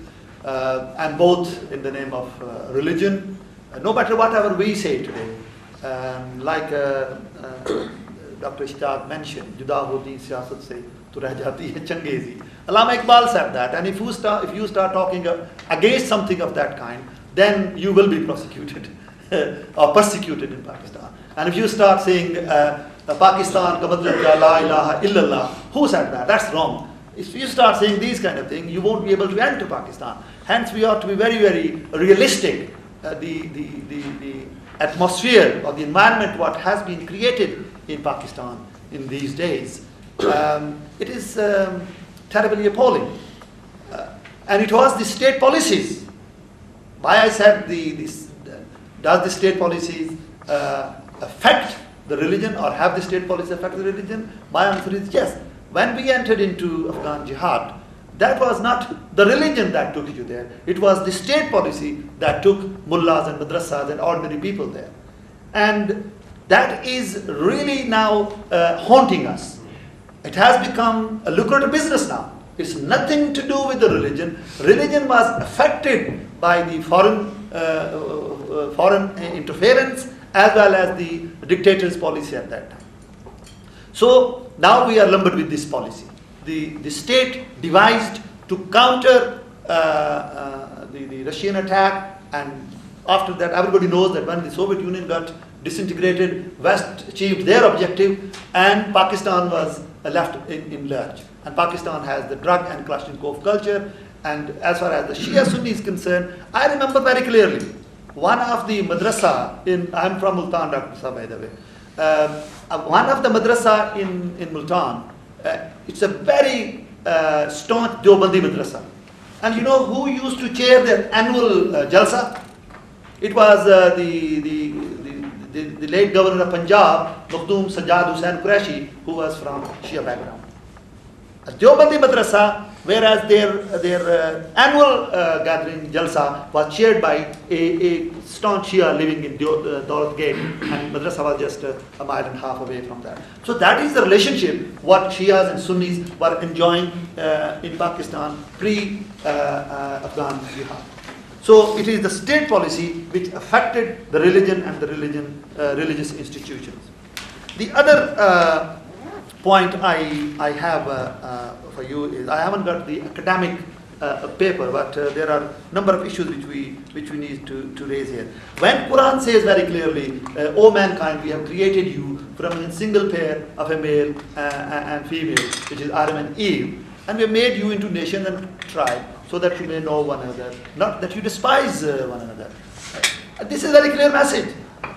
and both in the name of religion. No matter whatever we say today, like Dr. Ishtiaq mentioned, Juda hoti siyasat se to reh jati hai changezi. Allama Iqbal said that, and if you start talking against something of that kind, then you will be prosecuted or persecuted in Pakistan. And if you start saying Pakistan ka matlab kya, la ilaha illallah, who said that? That's wrong. If you start saying these kind of things, you won't be able to enter Pakistan. Hence, we ought to be very, very realistic. The atmosphere or the environment what has been created in Pakistan in these days, it is terribly appalling. And it was the state policies. Why I said does the state policies affect the religion, or have the state policies affect the religion? My answer is yes. When we entered into Afghan jihad, that was not the religion that took you there. It was the state policy that took mullahs and madrasas and ordinary people there. And that is really now haunting us. It has become a lucrative business now. It's nothing to do with the religion. Religion was affected by the foreign interference as well as the dictator's policy at that time. So now we are lumbered with this policy. The state devised to counter the Russian attack, and after that everybody knows that when the Soviet Union got disintegrated, West achieved their objective and Pakistan was left in lurch. And Pakistan has the drug and Kalashnikov culture, and as far as the Shia Sunni is concerned, I remember very clearly one of the madrasa I'm from Multan, Dr. Saab, by the way. One of the madrasa in Multan, it's a very staunch Deobandi madrasa. And you know who used to chair the annual jalsa? It was the late governor of Punjab, Mukhdoom Sajjad Hussain Qureshi, who was from Shia background. A Deobandi madrasa, whereas their annual gathering, Jalsa, was chaired by a staunch Shia living in Daulat Gate, and madrasa was just a mile and a half away from that. So that is the relationship what Shias and Sunnis were enjoying in Pakistan pre-Afghan jihad. So it is the state policy which affected the religion and the religious institutions. The other point I have for you is, I haven't got the academic paper, but there are a number of issues which we need to raise here. When Quran says very clearly, O mankind, we have created you from a single pair of a male and female, which is Adam and Eve, and we have made you into nation and tribe, so that you may know one another, not that you despise one another. And this is a very clear message.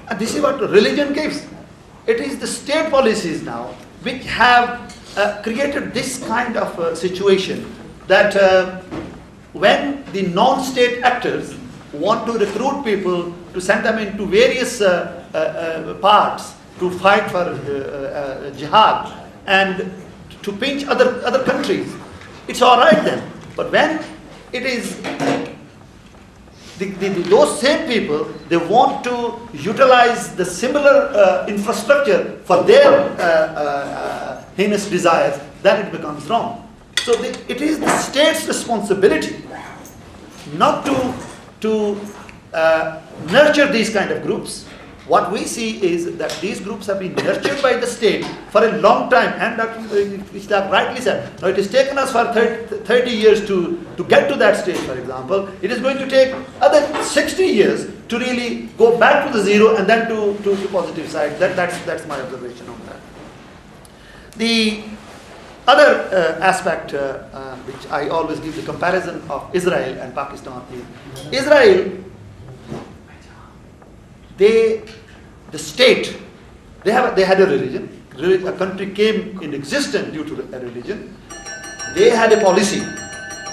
And this is what religion gives. It is the state policies now which have created this kind of situation that when the non-state actors want to recruit people to send them into various parts to fight for jihad and to pinch other countries, it's all right then. But when it is those same people, they want to utilize the similar infrastructure for their heinous desires, then it becomes wrong. So it is the state's responsibility not to nurture these kind of groups. What we see is that these groups have been nurtured by the state for a long time, and Dr. Ishtiaq rightly said, now it has taken us for 30 years to get to that stage, for example. It is going to take other 60 years to really go back to the zero and then to the positive side. That's my observation on that. The other aspect which I always give the comparison of Israel and Pakistan is, Israel, the state, they had a religion. A country came in existence due to a religion. They had a policy,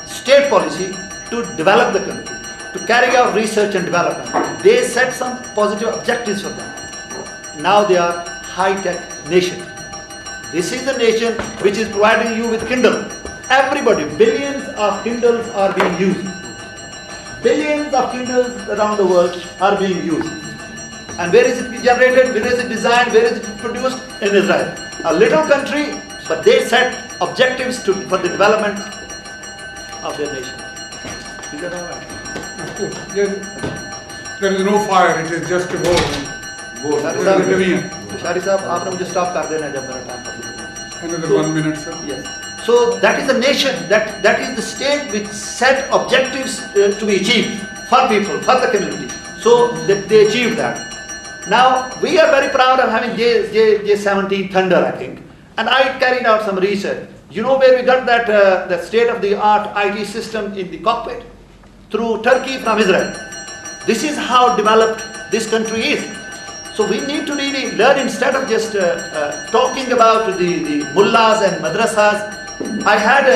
state policy, to develop the country, to carry out research and development. They set some positive objectives for them. Now they are high-tech nation. This is the nation which is providing you with Kindle. Everybody, billions of Kindles are being used. Billions of Kindles around the world are being used. And where is it generated? Where is it designed? Where is it produced? In Israel. A little country, but they set objectives for the development of their nation. Is that all right? Of course. There is no fire, it is just a war. Shari Sahab, आपने मुझे stop कर देना जब मेरा time खत्म. Another 1 minute, sir. Yes. So that is the nation, that is the state which set objectives to be achieved for people, for the community. So they achieved that. Now we are very proud of having J-17 Thunder, I think, and I carried out some research. You know where we got that state-of-the-art IT system in the cockpit? Through Turkey from Israel. This is how developed this country is. So we need to really learn, instead of just talking about the mullahs and madrasas. I had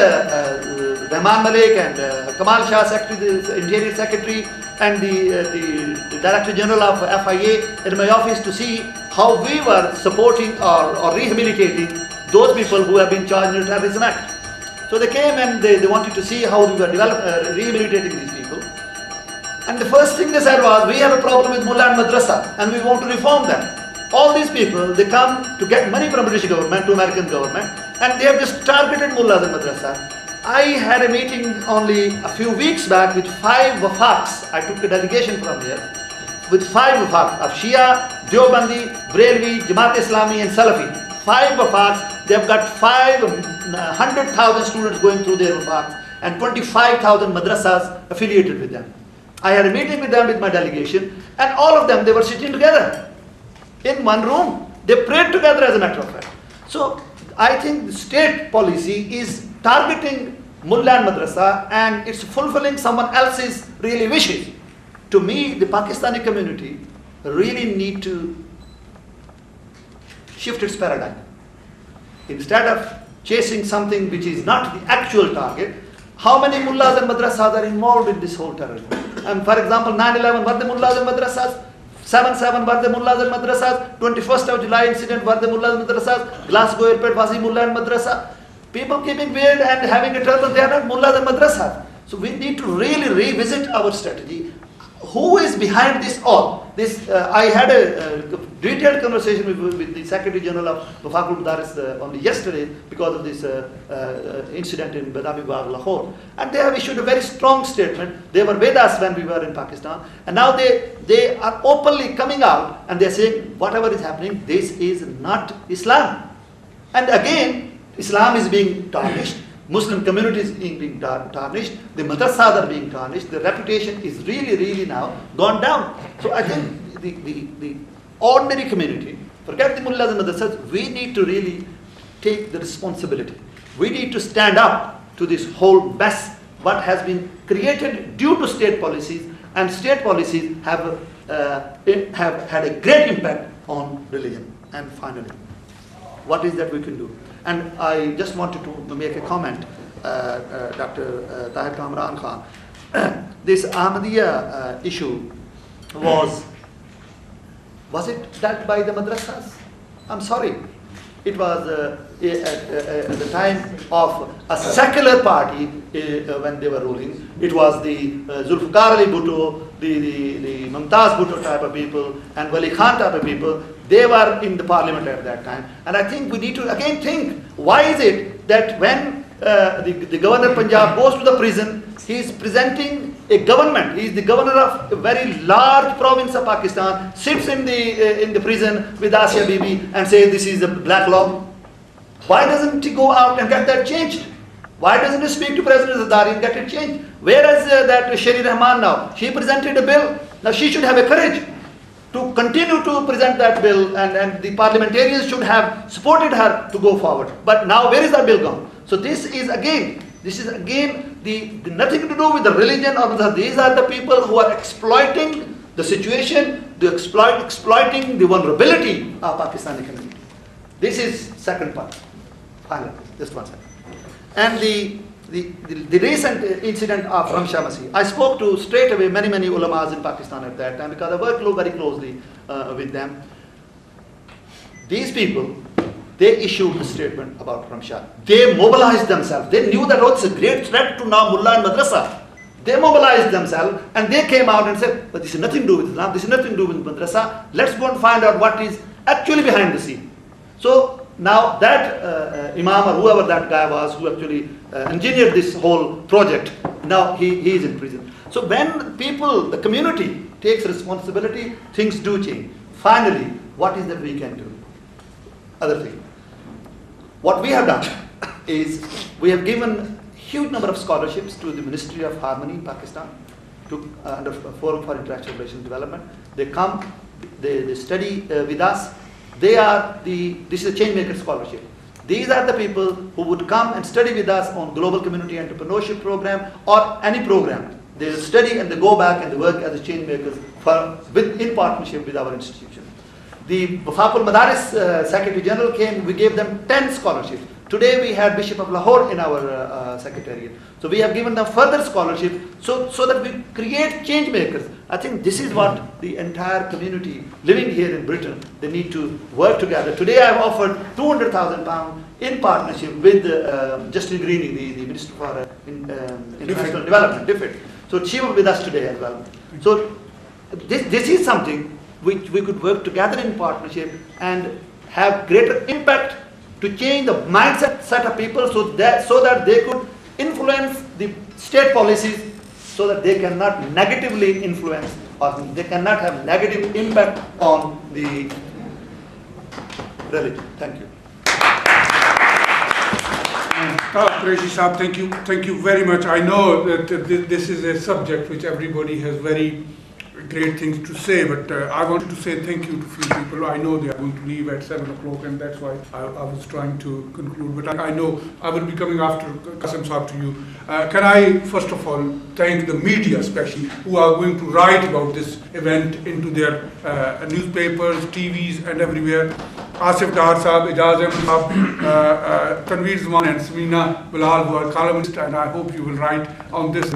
Rahman Malik and Kamal Shah, the Interior Secretary, and the Director General of FIA in my office to see how we were supporting or rehabilitating those people who have been charged in the Terrorism Act. So they came and they wanted to see how we were rehabilitating these people. And the first thing they said was, we have a problem with Mullah and Madrasa and we want to reform them. All these people, they come to get money from British government to American government, and they have just targeted Mullahs and Madrasa. I had a meeting only a few weeks back with 5 wafaks. I took a delegation from here with 5 wafaks of Shia, Deobandi, Brelvi, Jamaat Islami and Salafi. 5 wafaks. They have got 500,000 students going through their wafaks and 25,000 madrasas affiliated with them. I had a meeting with them with my delegation, and all of them, they were sitting together in one room. They prayed together, as a matter of fact. So I think the state policy is targeting Mullah and Madrasa, and it's fulfilling someone else's really wishes. To me, the Pakistani community really need to shift its paradigm. Instead of chasing something which is not the actual target, how many mullahs and madrasas are involved in this whole terrorism? And for example, 9/11, were the mullahs and madrasas? 7/7, were the mullahs and madrasas? 21st of July incident, were the mullahs and madrasas? Glasgow airport, was the mullah and madrasa? People keeping beard and having a turban, they are not mullahs and madrasas. So we need to really revisit our strategy. Who is behind this all? I had a detailed conversation with the Secretary General of Wafaqul Madaris only yesterday because of this incident in Badami Bagh, Lahore. And they have issued a very strong statement. They were with us when we were in Pakistan. And now they are openly coming out and they're saying, whatever is happening, this is not Islam. And again, Islam is being tarnished. Muslim community is being tarnished, the madrasas are being tarnished, the reputation is really now gone down. So I think the ordinary community, forget the mullahs and madrasas, we need to really take the responsibility. We need to stand up to this whole mess what has been created due to state policies, and state policies have had a great impact on religion. And finally, what is that we can do? And I just wanted to make a comment, Dr. Tahir Kamran Khan. This Ahmadiyya issue was it done by the madrasas? I'm sorry. It was at the time of a secular party when they were ruling. It was the Zulfikar Ali Bhutto, the Mumtaz Bhutto type of people, and Wali Khan type of people. They were in the parliament at that time. And I think we need to again think, why is it that when the governor of Punjab goes to the prison, he is presenting a government, he is the governor of a very large province of Pakistan, sits in the prison with Asya Bibi and says this is a black law. Why doesn't he go out and get that changed? Why doesn't he speak to President Zardari and get it changed? Whereas that Shari Rahman now, she presented a bill, now she should have a courage to continue to present that bill, and the parliamentarians should have supported her to go forward. But now where is that bill gone? So this is again the nothing to do with the religion or these are the people who are exploiting the situation, exploiting the vulnerability of Pakistani community. This is second part. Finally, just one second. And the recent incident of Ramsha Masih, I spoke to straight away many ulamas in Pakistan at that time because I worked very closely with them. These people, they issued a statement about Ramsha. They mobilized themselves. They knew that it's a great threat to now Mullah and Madrasa. They mobilized themselves and they came out and said, but this has nothing to do with Islam, this has nothing to do with Madrasa. Let's go and find out what is actually behind the scene. So now that Imam or whoever that guy was who actually engineered this whole project, now he is in prison. So when people, the community takes responsibility, things do change. Finally, what is that we can do? Other thing. What we have done is we have given huge number of scholarships to the Ministry of Harmony in Pakistan, to under Forum for International Relations Development. They come, they study with us. This is a Changemaker scholarship. These are the people who would come and study with us on Global Community Entrepreneurship Program or any program. They study and they go back and they work as a Changemakers in partnership with our institution. The Wafaqul Madaris Secretary General came, we gave them 10 scholarships. Today we had Bishop of Lahore in our secretariat. So we have given them further scholarships so that we create change makers. I think this is what the entire community living here in Britain, they need to work together. Today I have offered £200,000 in partnership with Justin Greening, the Minister for International Development, DFID. So she was with us today as well. So this is something which we could work together in partnership and have greater impact to change the mindset set of people so that they could influence the state policies so that they cannot negatively influence or they cannot have negative impact on the religion. Thank you. Qureshi Saab, thank you very much. I know that this is a subject which everybody has very great things to say, but I wanted to say thank you to a few people. I know they are going to leave at 7 o'clock and that's why I was trying to conclude, but I know I will be coming after Qassim Saab to you. Can I first of all thank the media especially who are going to write about this event into their newspapers, TVs and everywhere. Asif Dahar Saab, Ijaz Ahmed Saab, Tanveer Zaman and Samina Bilal who are columnists, and I hope you will write on this.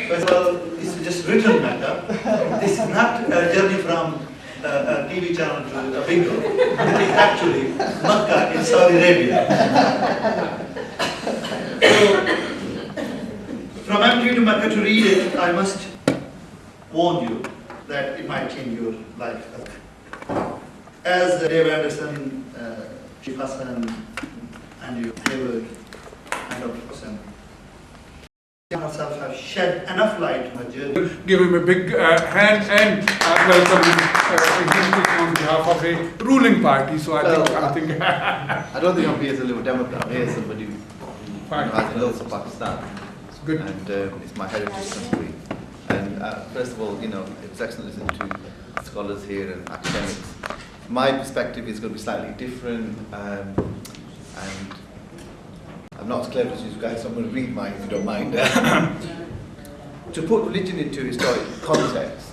First of all, this is just written matter. This is not a journey from a TV channel to a bingo. It is actually Makkah in Saudi Arabia. So, from entry to Makkah to read it, I must warn you that it might change your life. As Dave Anderson, Chief Hassan, and you, Hayward, and Dr. Qassim, ourselves have shed enough light on our journey. Give him a big hand and welcome him on behalf of a ruling party. So I think I don't think I'm here as a Liberal Democrat. I'm here as somebody who Fine. has a love for Pakistan. It's good. And it's my heritage country. And first of all, it's excellent listening to scholars here and academics. My perspective is going to be slightly different, and I'm not as clever as you guys, so I'm going to read mine if you don't mind. To put religion into historic context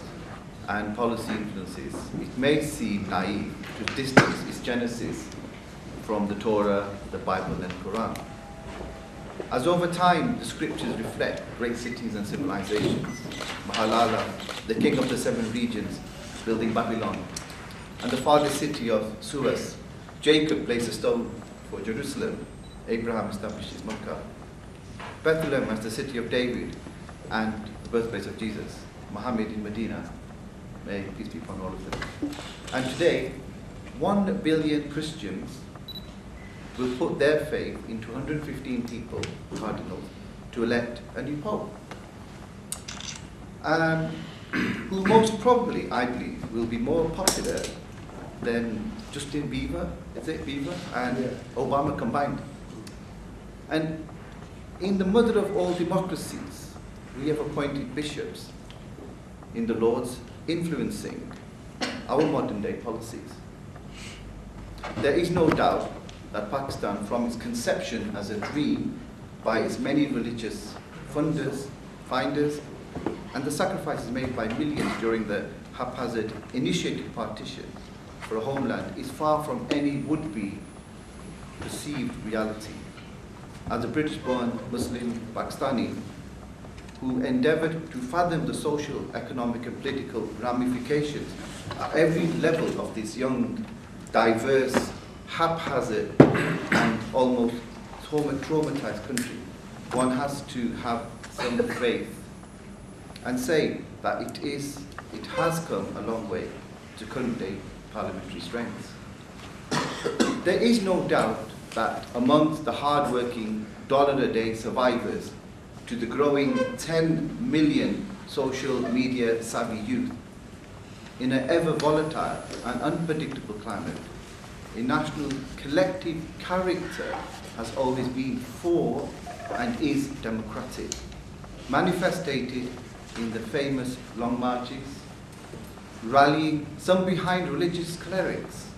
and policy influences, it may seem naive to distance its genesis from the Torah, the Bible and Quran. As over time the scriptures reflect great cities and civilizations, Mahalala, the king of the 7 regions, building Babylon, and the farthest city of Suez, Jacob placed a stone for Jerusalem, Abraham establishes Makkah, Bethlehem as the city of David and the birthplace of Jesus, Muhammad in Medina, may peace be upon all of them. And today, 1 billion Christians will put their faith into 115 people, cardinals, to elect a new pope. Who most probably, I believe, will be more popular than Justin Bieber, and Obama combined. And in the mother of all democracies, we have appointed bishops in the Lords influencing our modern day policies. There is no doubt that Pakistan, from its conception as a dream by its many religious funders, finders, and the sacrifices made by millions during the haphazard initiated partition for a homeland, is far from any would-be perceived reality. As a British-born Muslim Pakistani who endeavoured to fathom the social, economic and political ramifications at every level of this young, diverse, haphazard and almost traumatized country, one has to have some faith and say that it has come a long way to current day parliamentary strengths. There is no doubt that amongst the hard-working, dollar-a-day survivors to the growing 10 million social media savvy youth, in an ever volatile and unpredictable climate, a national collective character has always been for and is democratic, manifested in the famous long marches, rallying some behind religious clerics,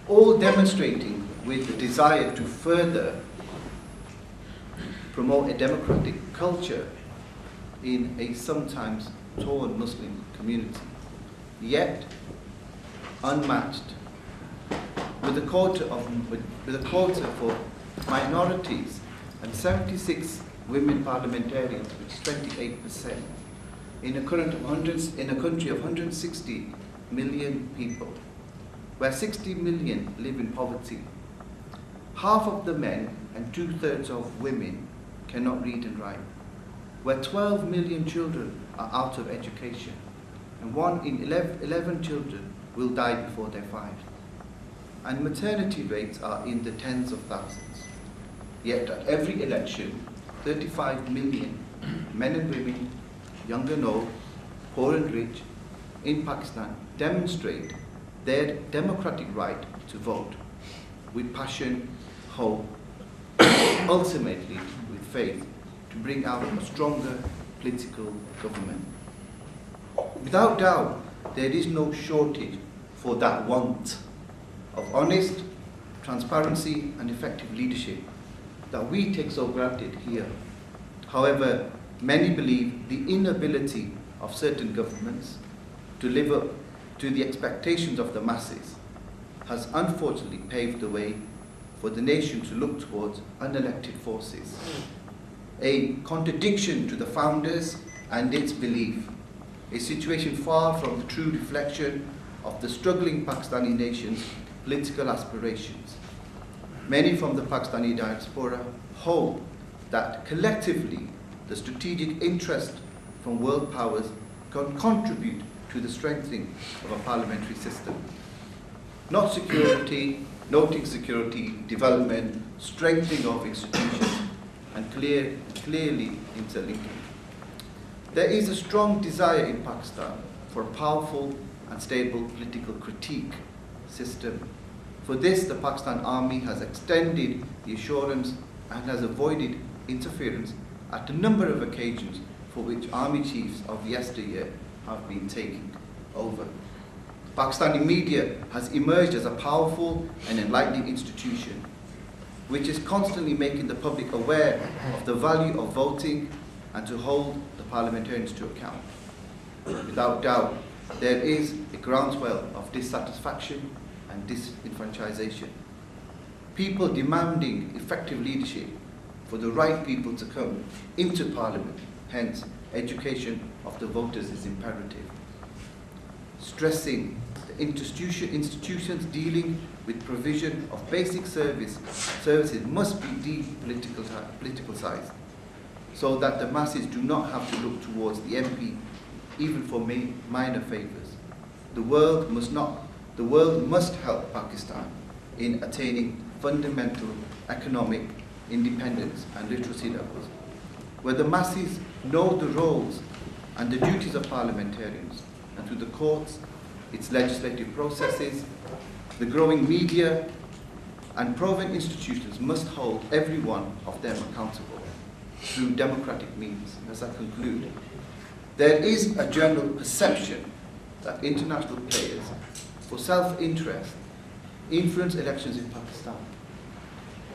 all demonstrating with the desire to further promote a democratic culture in a sometimes torn Muslim community, yet unmatched, with a quota for minorities and 76 women parliamentarians, which is 28%, in a country of 160 million people, where 60 million live in poverty. Half of the men and 2/3 of women cannot read and write, where 12 million children are out of education, and 1 in 11 children will die before they're 5. And maternity rates are in the tens of thousands. Yet at every election, 35 million men and women, young and old, poor and rich, in Pakistan demonstrate their democratic right to vote with passion, hope, ultimately with faith, to bring out a stronger political government. Without doubt, there is no shortage for that want of honest, transparency and effective leadership that we take so granted here. However, many believe the inability of certain governments to live up to the expectations of the masses has unfortunately paved the way for the nation to look towards unelected forces, a contradiction to the founders and its belief a situation far from the true reflection of the struggling Pakistani nation's political aspirations. Many from the Pakistani diaspora hope that collectively the strategic interest from world powers can contribute to the strengthening of a parliamentary system. Not security, noting security, development, strengthening of institutions, and clearly interlinking. There is a strong desire in Pakistan for a powerful and stable political critique system. For this, the Pakistan Army has extended the assurance and has avoided interference at a number of occasions for which army chiefs of yesteryear have been taking over. Pakistani media has emerged as a powerful and enlightening institution, which is constantly making the public aware of the value of voting and to hold the parliamentarians to account. Without doubt, there is a groundswell of dissatisfaction and disenfranchisation. People demanding effective leadership for the right people to come into parliament. Hence, education of the voters is imperative. Stressing the institutions dealing with provision of basic services must be depoliticalized, so that the masses do not have to look towards the MP even for minor favors. The world must help Pakistan in attaining fundamental economic independence and literacy levels, where the masses know the roles and the duties of parliamentarians, and through the courts, its legislative processes, the growing media and proven institutions must hold every one of them accountable through democratic means. As I conclude, there is a general perception that international players for self-interest influence elections in Pakistan,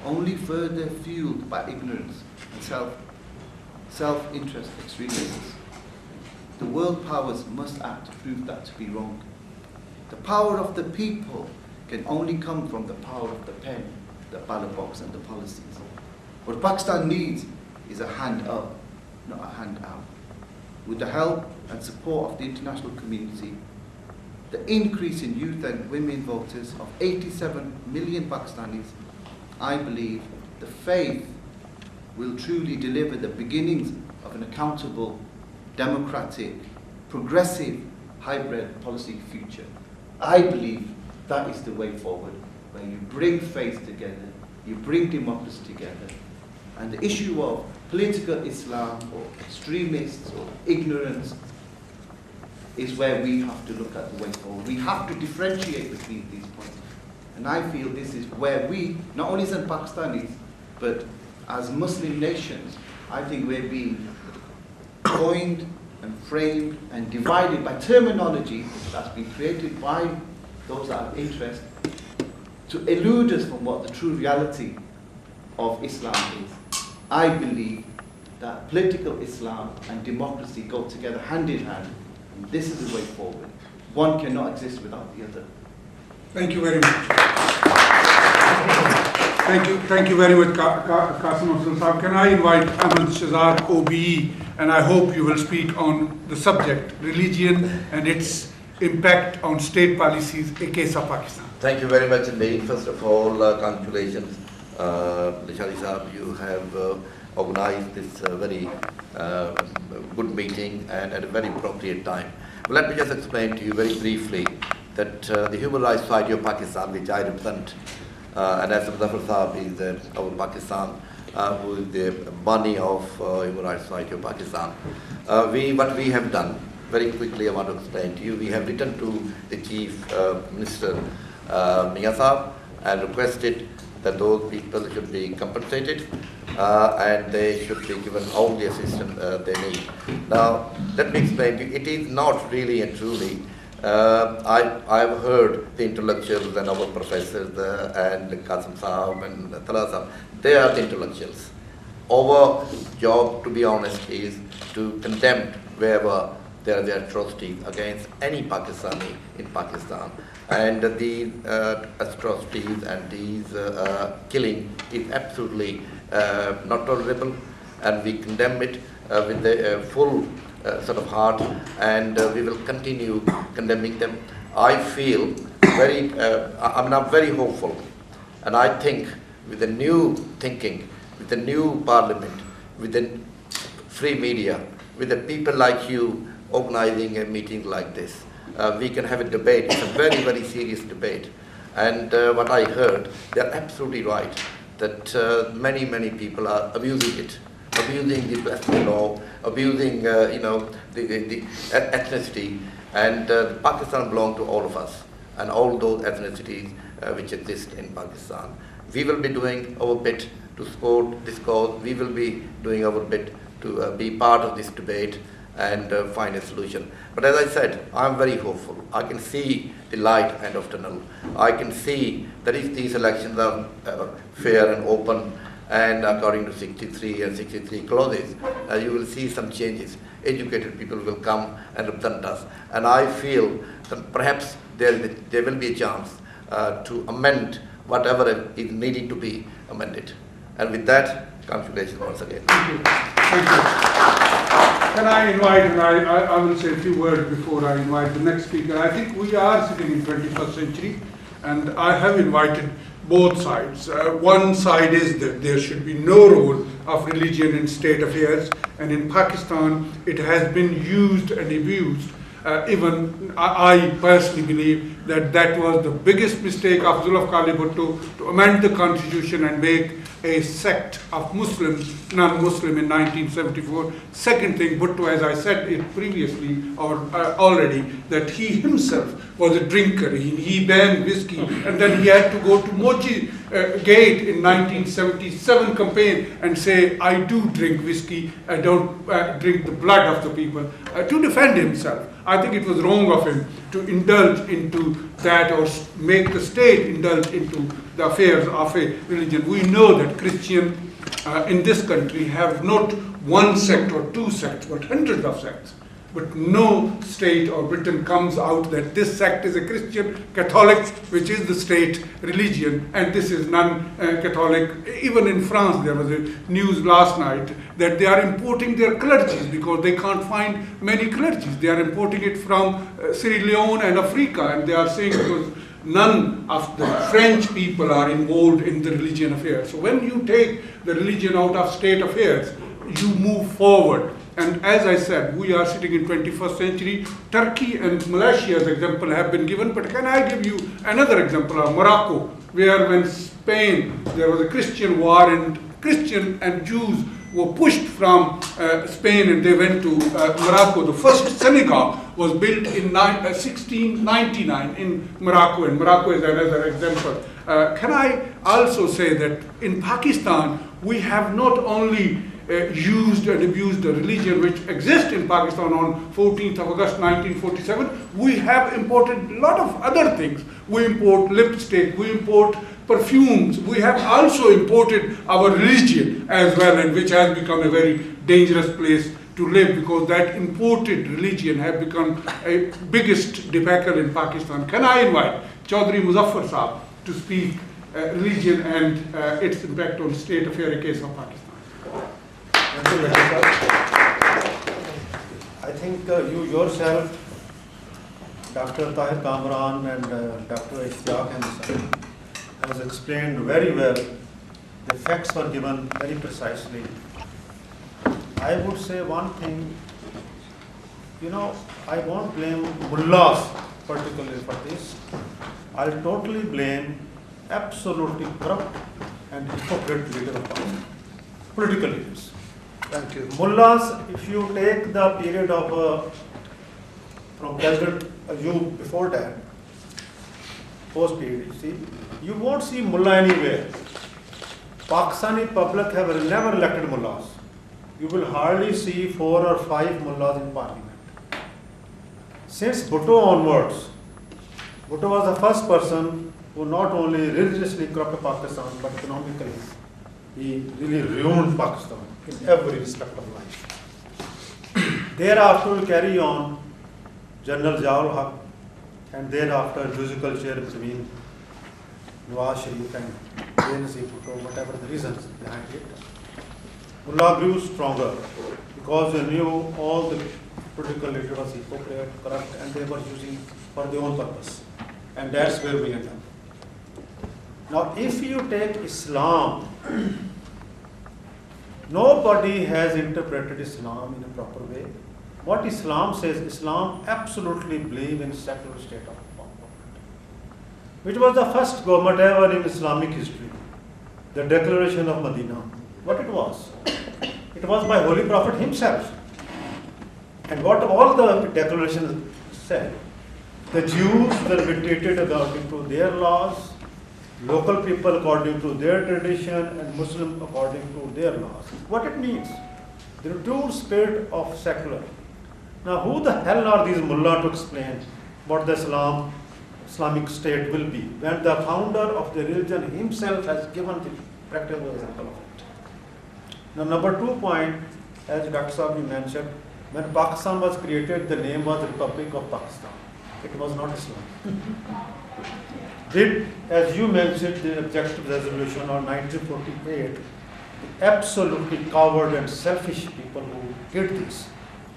only further fueled by ignorance and self-interest extremists. The world powers must act to prove that to be wrong. The power of the people can only come from the power of the pen, the ballot box, and the policies. What Pakistan needs is a hand up, not a hand out. With the help and support of the international community, the increase in youth and women voters of 87 million Pakistanis, I believe the faith will truly deliver the beginnings of an accountable, democratic, progressive, hybrid policy future. I believe that is the way forward, where you bring faith together, you bring democracy together, and the issue of political Islam or extremists or ignorance is where we have to look at the way forward. We have to differentiate between these points. And I feel this is where we, not only as Pakistanis, but as Muslim nations, I think we're being coined and framed and divided by terminology that's been created by those that have interest to elude us from what the true reality of Islam is. I believe that political Islam and democracy go together hand in hand, and this is the way forward. One cannot exist without the other. Thank you very much. Thank you very much, Qassim Afzal Sahab. Can I invite Ahmed Shazad, OBE, and I hope you will speak on the subject, religion and its impact on state policies, a case of Pakistan. Thank you very much indeed. First of all, congratulations, Nishali Sahab. You have organized this very good meeting and at a very appropriate time. But let me just explain to you very briefly that the Human Rights Society of Pakistan, which I represent, and as Zafar Sahab is our Pakistan, who is the body of Human Rights Society of Pakistan. What we have done, very quickly I want to explain to you, we have written to the Chief Minister Mian Sahab and requested that those people should be compensated and they should be given all the assistance they need. Now, let me explain to you, it is not really and truly, I've heard the intellectuals and our professors and Qassim Sahab and Toaha Sahab, they are the intellectuals. Our job, to be honest, is to condemn wherever there are atrocities against any Pakistani in Pakistan. And these atrocities and these killing is absolutely not tolerable, and we condemn it with the full sort of hard, and we will continue condemning them. I feel I'm now very hopeful, and I think with the new thinking, with the new parliament, with the free media, with the people like you organizing a meeting like this, we can have a debate. It's a very, very serious debate. And what I heard, they're absolutely right, that many, many people are abusing it, abusing the Western law, abusing, the ethnicity. And Pakistan belongs to all of us, and all those ethnicities which exist in Pakistan. We will be doing our bit to support this cause. We will be doing our bit to be part of this debate and find a solution. But as I said, I'm very hopeful. I can see the light end of tunnel. I can see that if these elections are fair and open, and according to 63 and 63 clauses, you will see some changes. Educated people will come and represent us. And I feel that perhaps there will be a chance to amend whatever is needed to be amended. And with that, congratulations once again. Thank you. Thank you. Can I invite, and I will say a few words before I invite the next speaker. I think we are sitting in 21st century, and I have invited both sides. One side is that there should be no role of religion in state affairs, and in Pakistan it has been used and abused. Even I personally believe that was the biggest mistake of Zulf Kali Bhutto, to amend the constitution and make a sect of Muslims non-Muslim in 1974. Second thing, Bhutto, as I said it previously or already, that he himself was a drinker. He banned whiskey, and then he had to go to Mochi Gate in 1977 campaign and say, I do drink whiskey, I don't drink the blood of the people, to defend himself. I think it was wrong of him to indulge into that or make the state indulge into the affairs of a religion. We know that Christians in this country have not one sect or two sects, but hundreds of sects. But no state or Britain comes out that this sect is a Christian Catholic, which is the state religion, and this is non-Catholic. Even in France, there was a news last night that they are importing their clergies because they can't find many clergies. They are importing it from Sierra Leone and Africa, and they are saying because none of the French people are involved in the religion affairs. So when you take the religion out of state affairs, you move forward. And as I said, we are sitting in 21st century. Turkey and Malaysia as example have been given, but can I give you another example of Morocco, where when Spain, there was a Christian war and Christian and Jews were pushed from Spain and they went to Morocco. The first synagogue was built in 1699 in Morocco, and Morocco is another example. Can I also say that in Pakistan, we have not only used and abused the religion which exists in Pakistan on 14th of August 1947, we have imported a lot of other things. We import lipstick, we import perfumes, we have also imported our religion as well, and which has become a very dangerous place to live because that imported religion has become a biggest debacle in Pakistan. Can I invite Chaudhry Muzaffar Saab to speak religion and its impact on state affair case of Pakistan? I think you yourself, Dr. Tahir Kamran and Dr. Ishtiaq has explained very well. The facts were given very precisely. I would say one thing, I won't blame mullahs particularly for this. I'll totally blame absolutely corrupt and hypocrite leaders of Pakistan, political leaders. Thank you. Mullahs, if you take the period of from President Ayub before that, post period, you won't see mullah anywhere. Pakistani public have never elected mullahs. You will hardly see 4 or 5 mullahs in parliament. Since Bhutto onwards, Bhutto was the first person who not only religiously corrupted Pakistan, but economically. He really ruined Pakistan in every respect of life. Thereafter will carry on General Ziaul Haq, and thereafter musical chair between Nawaz Sharif and Benazir Bhutto, whatever the reasons behind it. Mullah grew stronger because they knew all the political leader was hypocrite, corrupt, and they were using for their own purpose. And that's where we end up. Now, if you take Islam, nobody has interpreted Islam in a proper way. What Islam says, Islam absolutely believes in secular state of government, which was the first government ever in Islamic history, the Declaration of Medina. What it was? It was by Holy Prophet himself. And what all the declarations said, the Jews will be treated according to their laws, local people according to their tradition, and Muslim according to their laws. What it means? The true spirit of secular. Now, who the hell are these mullah to explain what the Islamic state will be, when the founder of the religion himself has given the practical example of it? Now, number 2 point, as Dr. Saab mentioned, when Pakistan was created, the name was Republic of Pakistan. It was not Islam. Did, as you mentioned, the objective resolution on 1948, the absolutely coward and selfish people who did this,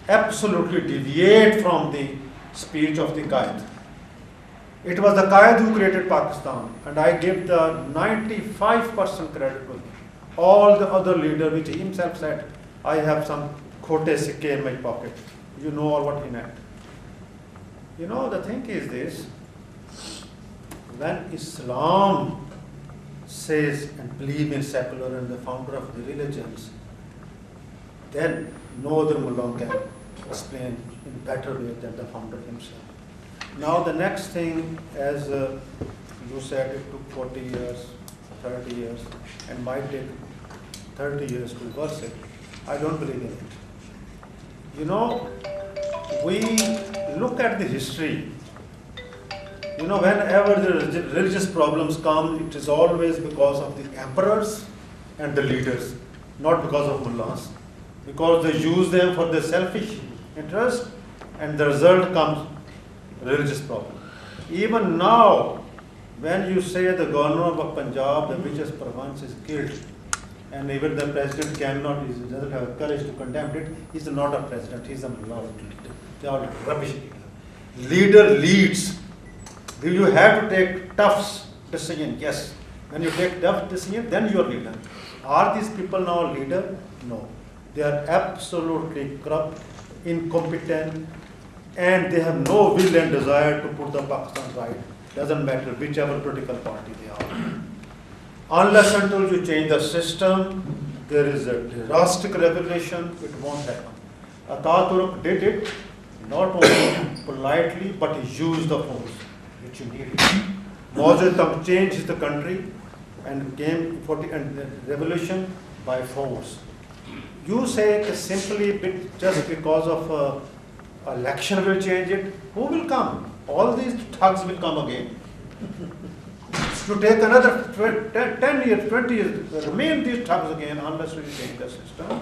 absolutely deviate from the speech of the Qaid. It was the Qaid who created Pakistan, and I give the 95% credit to him. All the other leaders, which he himself said, I have some khote sikke in my pocket. You know all what he meant. You know, the thing is this, when Islam says and believes in secular and the founder of the religions, then no other mullah can explain in better way than the founder himself. Now the next thing, as you said, it took 40 years, 30 years, and might take 30 years to reverse it. I don't believe in it. You know, we look at the history. You know, whenever the religious problems come, it is always because of the emperors and the leaders, not because of mullahs. Because they use them for their selfish interest, and the result comes religious problem. Even now, when you say the governor of Punjab, the richest province, is killed, and even the president cannot, he doesn't have courage to condemn it, he's not a president, he's a mullah. They are rubbish. Leader leads. Do you have to take tough decision? Yes. When you take tough decision, then you are leader. Are these people now leader? No. They are absolutely corrupt, incompetent, and they have no will and desire to put the Pakistan right. Doesn't matter whichever political party they are. Unless until you change the system, there is a drastic revelation, it won't happen. Ataturk did it, not only politely, but he used the force which he needed. Mao Zedong changed the country and came for the revolution by force. You say simply just because of election will change it. Who will come? All these thugs will come again. To take another 10 years, 20 years, remain these thugs again unless we change the system.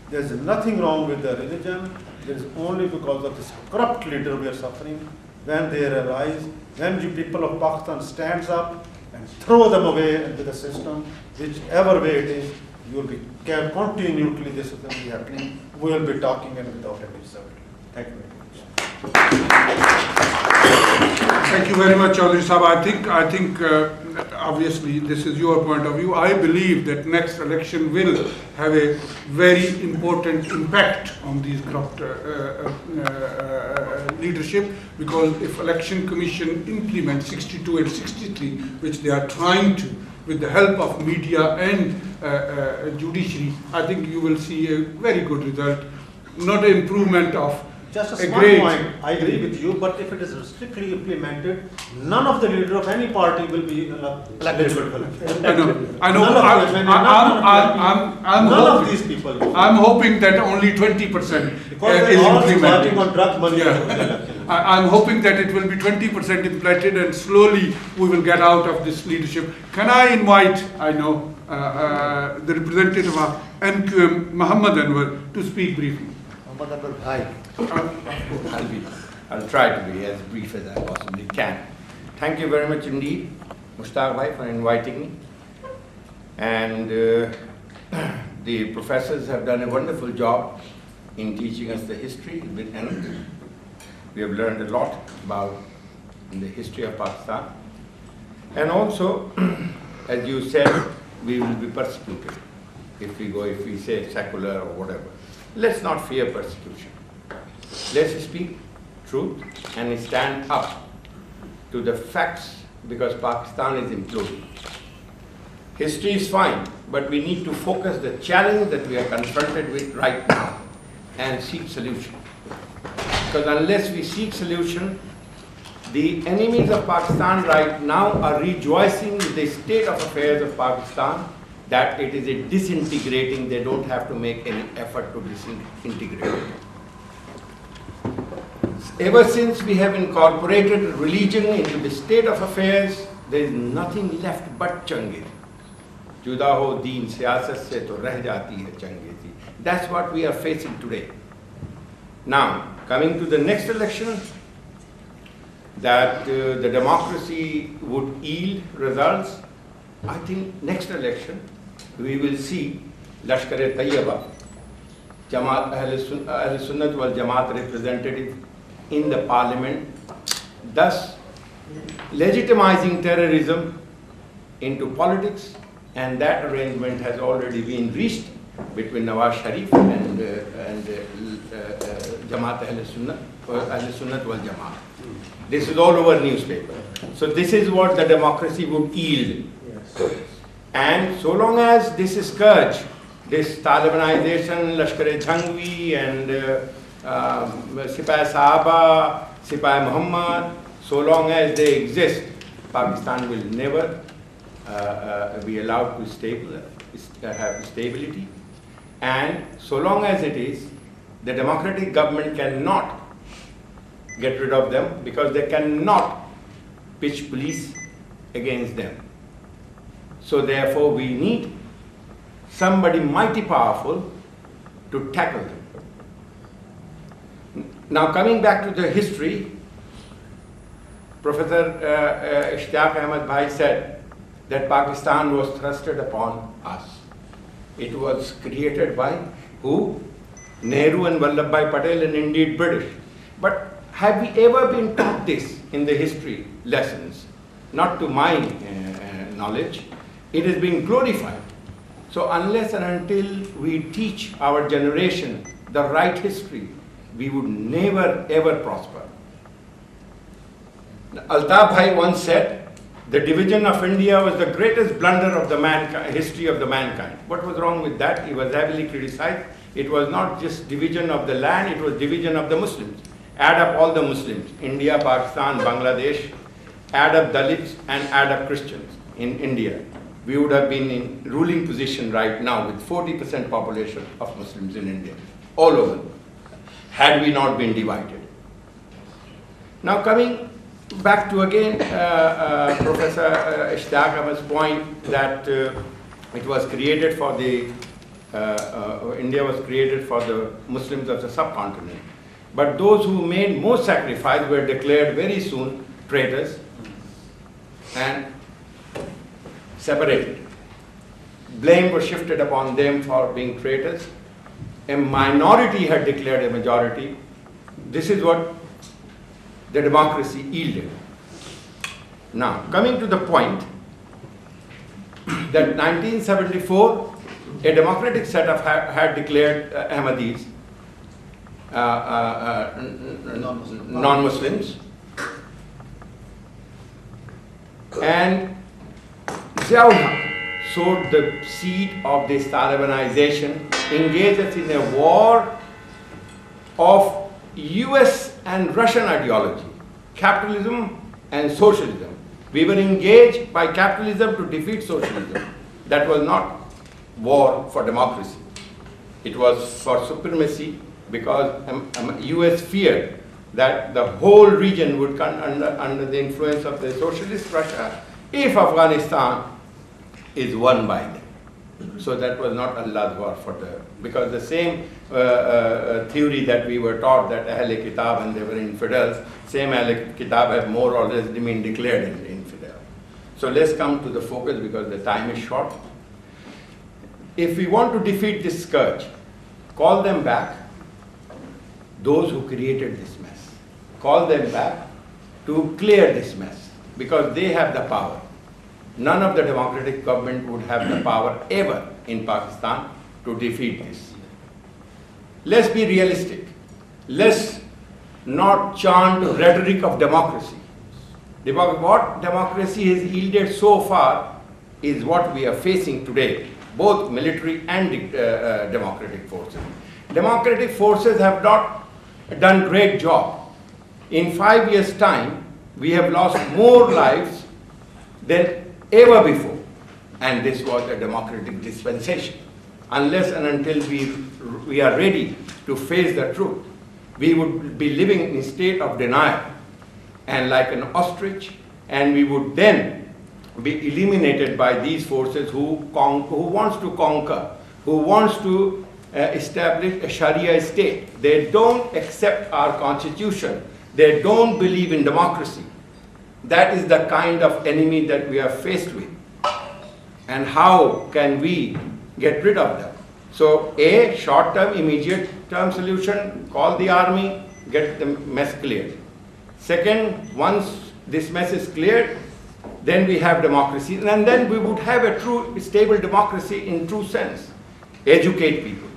There is nothing wrong with the religion. There is only because of this corrupt leader we are suffering. When they arise, when you people of Pakistan stands up and throw them away into the system, whichever way it is, you will be continually this will be happening. We will be talking and without any result. Thank you very much. Thank you very much, Chaudhary Sahab. I think obviously this is your point of view. I believe that next election will have a very important impact on these corrupt leadership, because if election commission implements 62 and 63, which they are trying to, with the help of media and judiciary, I think you will see a very good result, not an improvement of just a a small great point, I agree with you, but if it is strictly implemented, none of the leader of any party will be eligible. I know. None of these people. I'm hoping that only 20% Because is they're all working implemented. on drug money. Yeah. I'm hoping that it will be 20% implemented, and slowly we will get out of this leadership. Can I invite, the representative of MQM, Muhammad Anwar, to speak briefly? Muhammad Anwar Bhai. I'll try to be as brief as I possibly can. Thank you very much indeed, Ishtiaq bhai, for inviting me. And the professors have done a wonderful job in teaching us the history, and we have learned a lot about the history of Pakistan. And also, as you said, we will be persecuted if we say secular or whatever. Let's not fear persecution. Let's speak truth and stand up to the facts, because Pakistan is imploding. History is fine, but we need to focus the challenge that we are confronted with right now and seek solution. Because unless we seek solution, the enemies of Pakistan right now are rejoicing with the state of affairs of Pakistan, that it is a disintegrating. They don't have to make any effort to disintegrate it. Ever since we have incorporated religion into the state of affairs, there is nothing left but change. Juda ho deen siyasat se to reh jati hai change. That's what we are facing today. Now, coming to the next election, that the democracy would yield results, I think next election we will see Lashkar-e-Taiba, Jamaat Ahl-Sunnat wal Jamaat representative in the parliament, thus legitimizing terrorism into politics, and that arrangement has already been reached between Nawaz Sharif and Jamaat Ahl-Sunnat wal Jamaat. This is all over newspaper. So this is what the democracy would yield. Yes. And so long as this scourge, this Talibanization, Lashkar-e-Jhangvi and Sipai Sahaba, Sipai Muhammad, so long as they exist, Pakistan will never be allowed to have stability. And so long as it is, the democratic government cannot get rid of them, because they cannot pitch police against them. So therefore we need somebody mighty powerful to tackle them. Now coming back to the history, Professor Ishtiaq Ahmed Bhai said that Pakistan was thrusted upon us. It was created by who? Nehru and Vallabhbhai Patel, and indeed British. But have we ever been taught this in the history lessons? Not to my knowledge. It is being glorified. So unless and until we teach our generation the right history, we would never ever prosper. Altaf Bhai once said, the division of India was the greatest blunder of the history of the mankind. What was wrong with that? He was heavily criticized. It was not just division of the land, it was division of the Muslims. Add up all the Muslims, India, Pakistan, Bangladesh, add up Dalits and add up Christians in India. We would have been in ruling position right now with 40% population of Muslims in India, all over, had we not been divided. Now coming back to again Professor Ishtiaq Ahmed's point that it was created for the, India was created for the Muslims of the subcontinent. But those who made most sacrifice were declared very soon traitors and separated. Blame was shifted upon them for being traitors. A minority had declared a majority. This is what the democracy yielded. Now, coming to the point that 1974, a democratic set of had declared Ahmadis non-Muslims, and Toaha sowed the seed of this Talibanization, engaged us in a war of US and Russian ideology, capitalism and socialism. We were engaged by capitalism to defeat socialism. That was not war for democracy. It was for supremacy, because US feared that the whole region would come under the influence of the socialist Russia if Afghanistan is won by them. So that was not Allah's war for the, because the same theory that we were taught, that Ahl-e-Kitab and they were infidels, same Ahl-e-Kitab have more or less been declared infidel. So let's come to the focus, because the time is short. if we want to defeat this scourge, call them back, those who created this mess. Call them back to clear this mess, because they have the power. None of the democratic government would have the power ever in Pakistan to defeat this. Let's be realistic. Let's not chant rhetoric of democracy. What democracy has yielded so far is what we are facing today, both military and democratic forces. Democratic forces have not done great job. In 5 years' time, we have lost more lives than ever before. And this was a democratic dispensation. Unless and until we are ready to face the truth, we would be living in a state of denial and like an ostrich, and we would then be eliminated by these forces who wants to conquer, who wants to establish a Sharia state. They don't accept our constitution. They don't believe in democracy. That is the kind of enemy that we are faced with. And how can we get rid of them? So a short-term, immediate-term solution, call the army, get the mess cleared. Second, once this mess is cleared, then we have democracy, and then we would have a true, stable democracy in true sense. Educate people.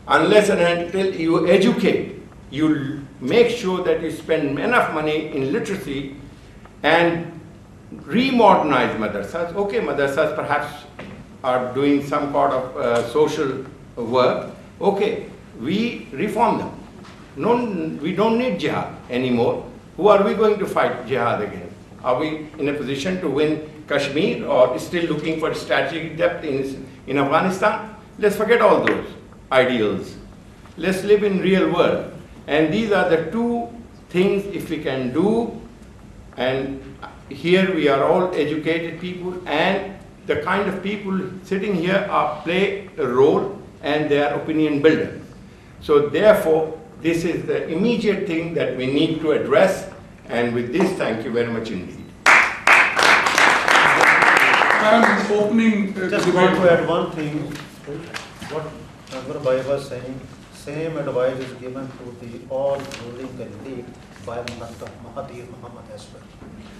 Unless and until you educate, you make sure that you spend enough money in literacy and re-modernize madrasas. Okay, madrasas perhaps are doing some part of social work. Okay, we reform them. No, we don't need jihad anymore. Who are we going to fight jihad against? Are we in a position to win Kashmir, or still looking for strategic depth in Afghanistan? Let's forget all those ideals. Let's live in real world. And these are the two things if we can do. And here we are all educated people, and the kind of people sitting here play a role, and they are opinion builders. So therefore, this is the immediate thing that we need to address. And with this, thank you very much indeed. I'm opening Just want to add one thing. What Ahmed Bhai was saying, same advice is given to the all ruling elite by Mahathir Mohamad as well.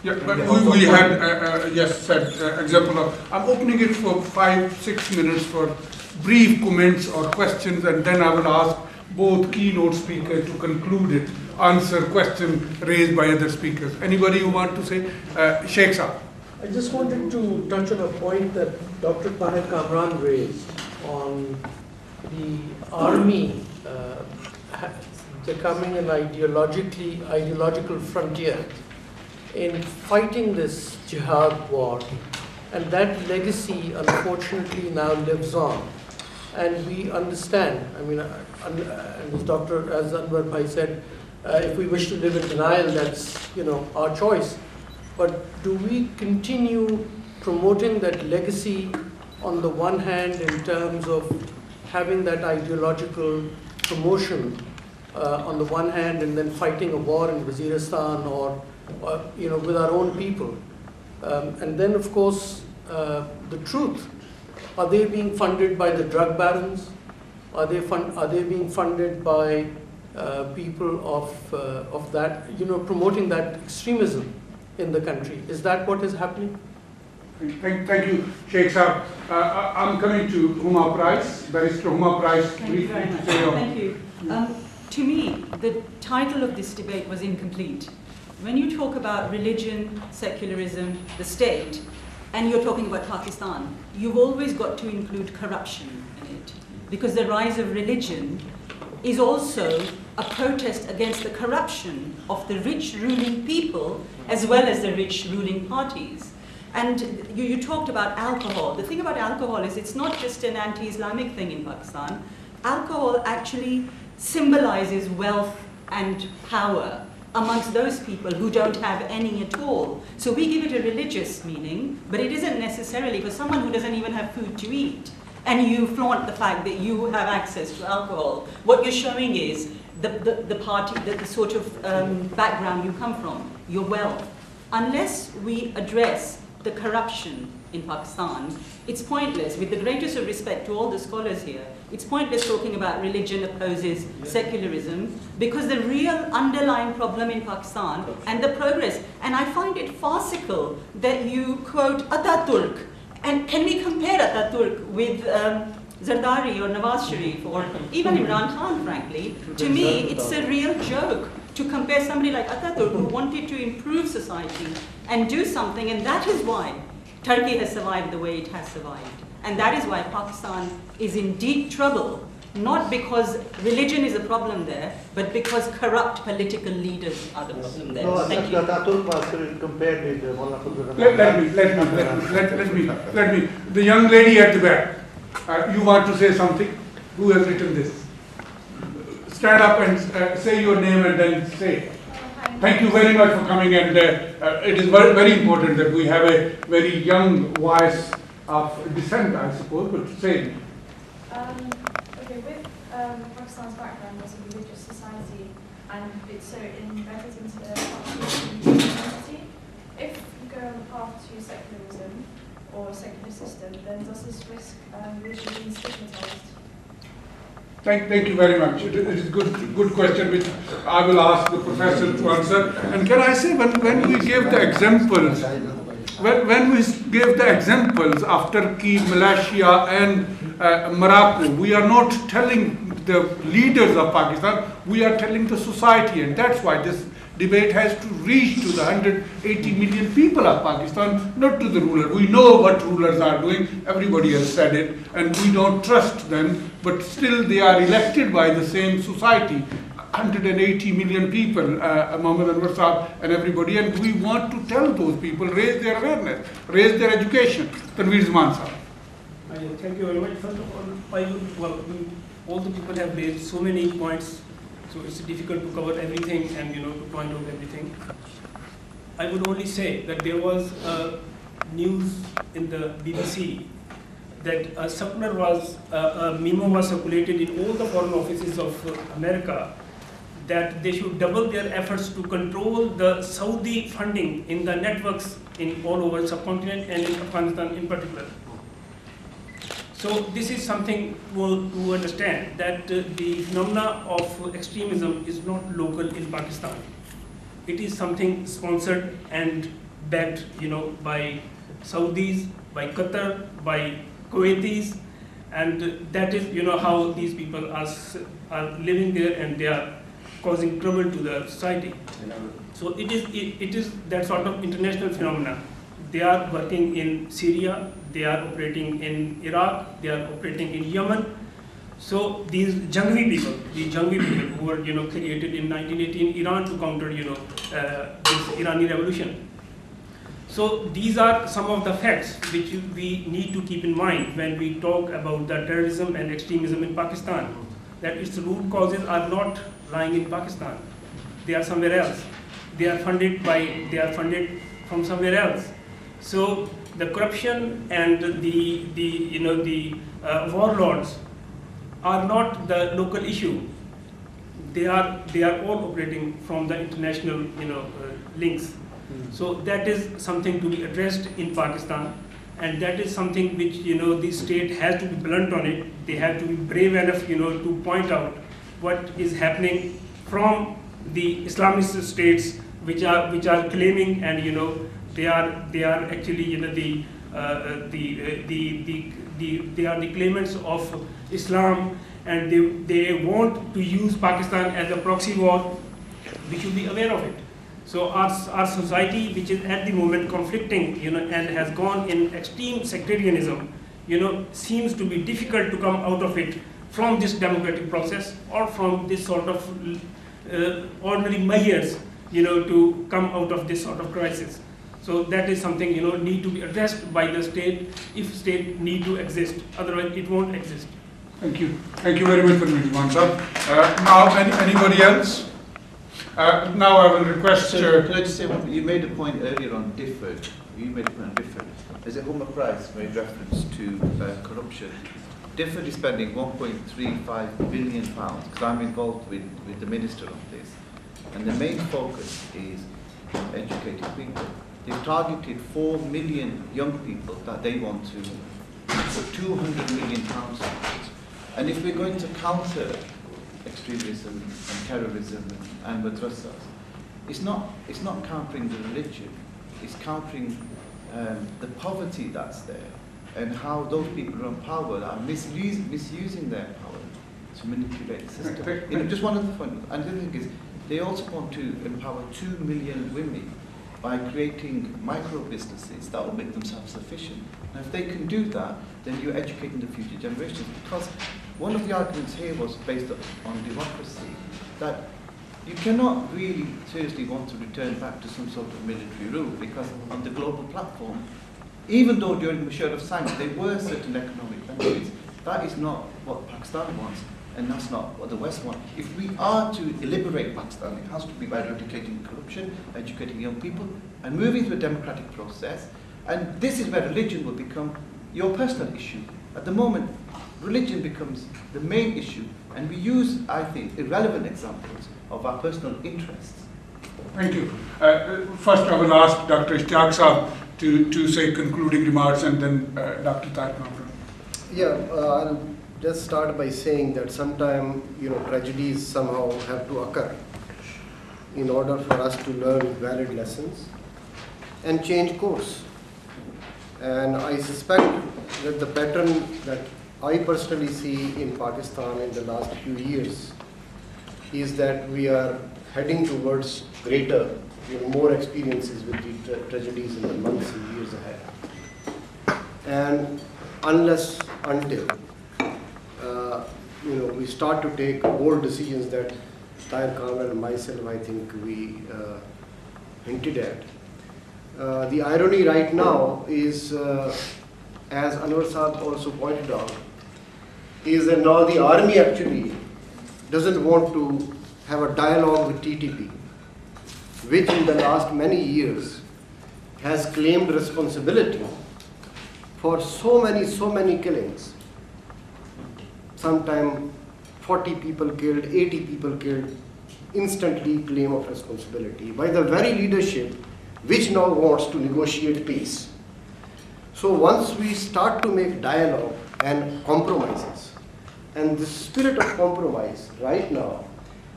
Yeah, but we had, yes, said example of, I'm opening it for 5-6 minutes for brief comments or questions, and then I will ask both keynote speakers to conclude it, answer question raised by other speakers. Anybody who want to say? Sheikh Saab. I just wanted to touch on a point that Dr. Tahir Kamran raised on the army becoming an ideological frontier in fighting this jihad war. And that legacy, unfortunately, now lives on. And we understand, I mean, and as Anwar Bhai said, if we wish to live in denial, that's, our choice. But do we continue promoting that legacy on the one hand in terms of having that ideological promotion on the one hand, and then fighting a war in Waziristan or with our own people? And then, of course, the truth. Are they being funded by the drug barons? Are they being funded by people of that, promoting that extremism in the country? Is that what is happening? Thank you, Sheikh Saab. I'm coming to Huma Price, Barrister Huma Price. Thank you very much. Thank you. To me, the title of this debate was incomplete. When you talk about religion, secularism, the state, and you're talking about Pakistan, you've always got to include corruption in it. Because the rise of religion is also a protest against the corruption of the rich ruling people as well as the rich ruling parties. And you talked about alcohol. The thing about alcohol is it's not just an anti-Islamic thing in Pakistan. Alcohol actually symbolizes wealth and power amongst those people who don't have any at all. So we give it a religious meaning, but it isn't necessarily for someone who doesn't even have food to eat. And you flaunt the fact that you have access to alcohol. What you're showing is the party, the sort of background you come from, your wealth. Unless we address the corruption in Pakistan, it's pointless, with the greatest of respect to all the scholars here, it's pointless talking about religion opposes secularism, because the real underlying problem in Pakistan and the progress, and I find it farcical that you quote Ataturk, and can we compare Ataturk with Zardari or Nawaz Sharif or even Imran Khan, frankly? To me, it's a real joke to compare somebody like Ataturk who wanted to improve society and do something, and that is why Turkey has survived the way it has survived. And that is why Pakistan is in deep trouble, not because religion is a problem there, but because corrupt political leaders are the problem there. No, Thank you. Ataturk was compared with Mullah Fazl. Let me. The young lady at the back, you want to say something? Who has written this? Stand up and say your name and then say. Thank you very much for coming, and it is very, very important that we have a very young voice of dissent, I suppose, but say. Okay, with Pakistan's background as a religious society, and it's so embedded into the community, if you go on the path to secularism or a secular system, then does this risk religion being stigmatized? Thank you very much. It is a good question which I will ask the professor to answer. And can I say, when we give the examples, when we give the examples of Turkey, Malaysia and Morocco, we are not telling the leaders of Pakistan, we are telling the society, and that's why this debate has to reach to the 180 million people of Pakistan, not to the ruler. We know what rulers are doing, everybody has said it, and we don't trust them, but still they are elected by the same society, 180 million people, Mohammed Anwar Saab and everybody, and we want to tell those people, raise their awareness, raise their education. Tanveer Zaman Saab. Thank you very much. First of all, all the people have raised so many points, so it's difficult to cover everything and to point out everything. I would only say that there was news in the BBC that a circular was, a memo was circulated in all the foreign offices of America that they should double their efforts to control the Saudi funding in the networks in all over the subcontinent and in Afghanistan in particular. So this is something to understand, that the phenomena of extremism is not local in Pakistan. It is something sponsored and backed, by Saudis, by Qatar, by Kuwaitis, and that is, how these people are living there, and they are causing trouble to the society. So it is that sort of international phenomena. They are working in Syria, they are operating in Iraq, they are operating in Yemen. So these Jangvi people who were created in 1918 Iran to counter this Irani revolution. So these are some of the facts which we need to keep in mind when we talk about the terrorism and extremism in Pakistan. That its root causes are not lying in Pakistan; they are somewhere else. They are funded from somewhere else. So the corruption and the warlords are not the local issue. They are all operating from the international links. So that is something to be addressed in Pakistan, and that is something which the state has to be blunt on it. They have to be brave enough to point out what is happening from the Islamist states which are claiming, and they are actually they are the claimants of Islam, and they want to use Pakistan as a proxy war. We should be aware of it. So our society, which is at the moment conflicting, and has gone in extreme sectarianism, seems to be difficult to come out of it from this democratic process or from this sort of ordinary measures, to come out of this sort of crisis. So that is something need to be addressed by the state if state need to exist. Otherwise, it won't exist. Thank you. Thank you very much, Mr. sir. Now, anybody else? Now I will request. Can I just say, you made a point earlier on differed. You made a point on differed. As a Homer Price made reference to corruption. Differed is spending £1.35 billion, because I'm involved with the minister on this. And the main focus is educating people. they've targeted 4 million young people that they want to put 200 million pounds towards. And if we're going to counter extremism and terrorism and madrasas, it's not countering the religion, it's countering the poverty that's there and how those people who are in power are misusing their power to manipulate the system. You know, just one other point, and the other thing is, they also want to empower 2 million women by creating micro businesses that will make them self-sufficient. And if they can do that, then you're educating the future generations. Because one of the arguments here was based on democracy, that you cannot really seriously want to return back to some sort of military rule, because on the global platform, even though during the Bashar of sanctions there were certain economic benefits, that is not what Pakistan wants, and that's not what the West wants. If we are to liberate Pakistan, it has to be by eradicating corruption, educating young people, and moving to a democratic process. And this is where religion will become your personal issue. At the moment, religion becomes the main issue, and we use, I think, irrelevant examples of our personal interests. Thank you. First, I will ask Dr. Ishtiaq Saab to say concluding remarks, and then Dr. Tahir. Yeah, I'll just start by saying that sometimes, tragedies somehow have to occur in order for us to learn valid lessons and change course. And I suspect that the pattern that I personally see in Pakistan in the last few years is that we are heading towards greater, more experiences with the tragedies in the months and years ahead. And until we start to take bold decisions that Tahir, Kamran, and myself, I think we hinted at. The irony right now is, as Anwar Saab also pointed out, is that now the army actually doesn't want to have a dialogue with TTP, which in the last many years has claimed responsibility for so many killings. Sometimes 40 people killed, 80 people killed, instantly claim of responsibility by the very leadership which now wants to negotiate peace. So once we start to make dialogue and compromises, and the spirit of compromise right now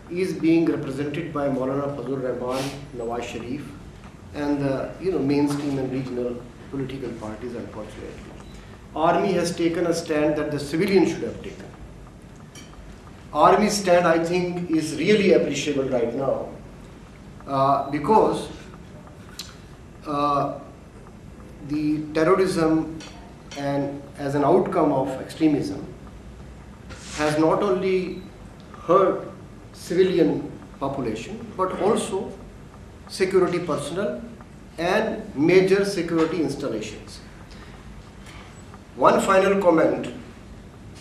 is being represented by Maulana Fazlur Rahman, Nawaz Sharif, and the mainstream and regional political parties, unfortunately. Army has taken a stand that the civilians should have taken. Army's stand, I think, is really appreciable right now because the terrorism and as an outcome of extremism has not only hurt civilian population but also security personnel and major security installations. One final comment.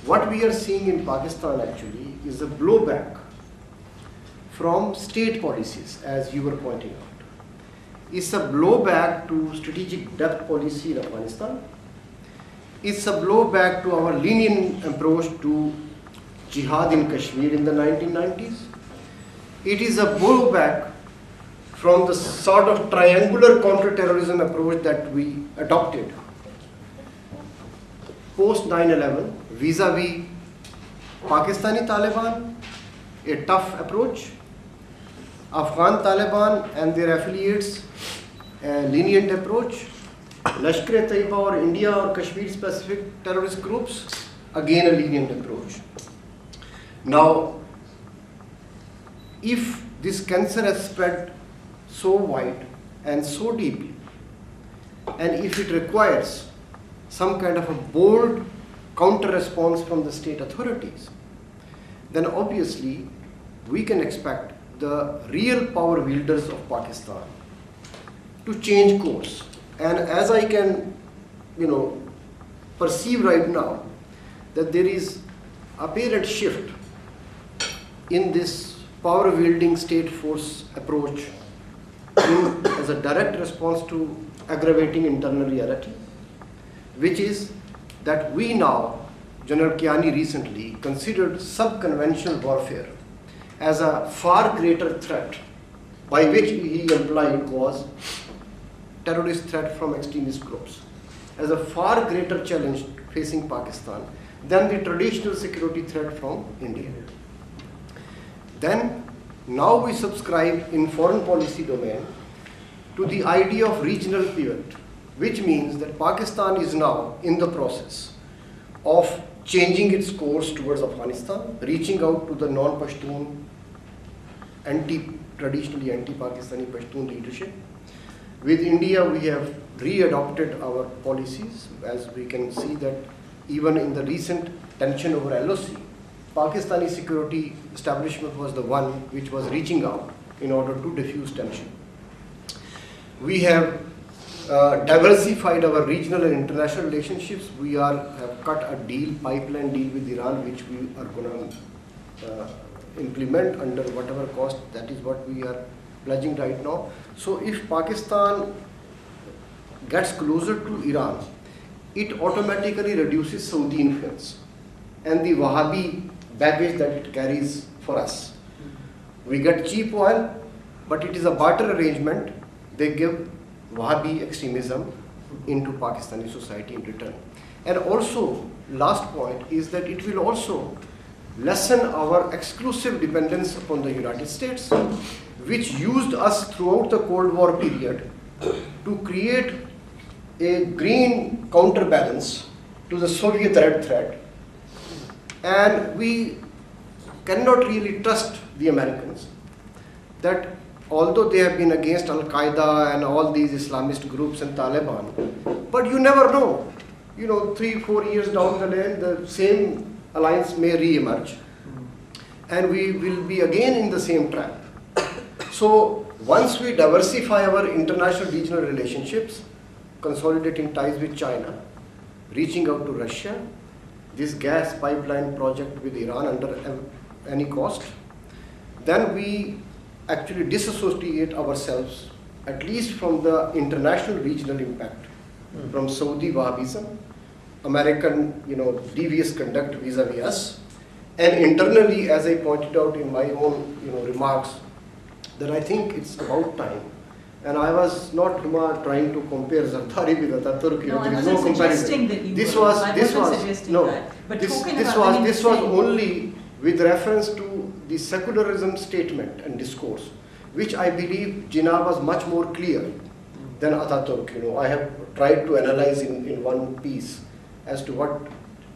What we are seeing in Pakistan actually is a blowback from state policies, as you were pointing out. It's a blowback to strategic depth policy in Afghanistan. It's a blowback to our lenient approach to jihad in Kashmir in the 1990s. It is a blowback from the sort of triangular counter-terrorism approach that we adopted post 9/11 vis-a-vis Pakistani Taliban, a tough approach, Afghan Taliban and their affiliates, a lenient approach, Lashkar-e-Taiba or India or Kashmir-specific terrorist groups, again a lenient approach. Now, if this cancer has spread so wide and so deeply, and if it requires some kind of a bold counter-response from the state authorities, then obviously we can expect the real power wielders of Pakistan to change course. And as I can, perceive right now, that there is apparent shift in this power-wielding state force approach as a direct response to aggravating internal reality, which is that we now, General Kiani recently considered sub-conventional warfare as a far greater threat, by which he implied was terrorist threat from extremist groups as a far greater challenge facing Pakistan than the traditional security threat from India. Then, now we subscribe in foreign policy domain to the idea of regional pivot, which means that Pakistan is now in the process of changing its course towards Afghanistan, reaching out to the non-Pashtun, traditionally anti-Pakistani Pashtun leadership. With India, we have re-adopted our policies, as we can see that even in the recent tension over LOC, Pakistani security establishment was the one which was reaching out in order to diffuse tension. We have diversified our regional and international relationships. We have cut a pipeline deal with Iran, which we are going to implement under whatever cost. That is what we are pledging right now. So if Pakistan gets closer to Iran, it automatically reduces Saudi influence and the Wahhabi baggage that it carries for us. We get cheap oil, but it is a barter arrangement. They give Wahhabi extremism into Pakistani society in return. And also, last point is that it will also lessen our exclusive dependence upon the United States, which used us throughout the Cold War period to create a green counterbalance to the Soviet red threat. And we cannot really trust the Americans that although they have been against Al-Qaeda and all these Islamist groups and Taliban, but you never know. 3-4 years down the lane, the same alliance may re-emerge. And we will be again in the same trap. So once we diversify our international regional relationships, consolidating ties with China, reaching out to Russia, this gas pipeline project with Iran under any cost, then we actually disassociate ourselves at least from the international regional impact, from Saudi Wahhabism, American devious conduct vis-a-vis us, and internally, as I pointed out in my own remarks, that I think it's about time. And I was not trying to compare Zardari with Ataturk. No, there I is no wasn't comparison. suggesting that you This were. was I this wasn't was suggesting no. that. But This talking this about was them this was saying- only with reference to the secularism statement and discourse, which I believe Jinnah was much more clear than Ataturk. I have tried to analyze in one piece as to what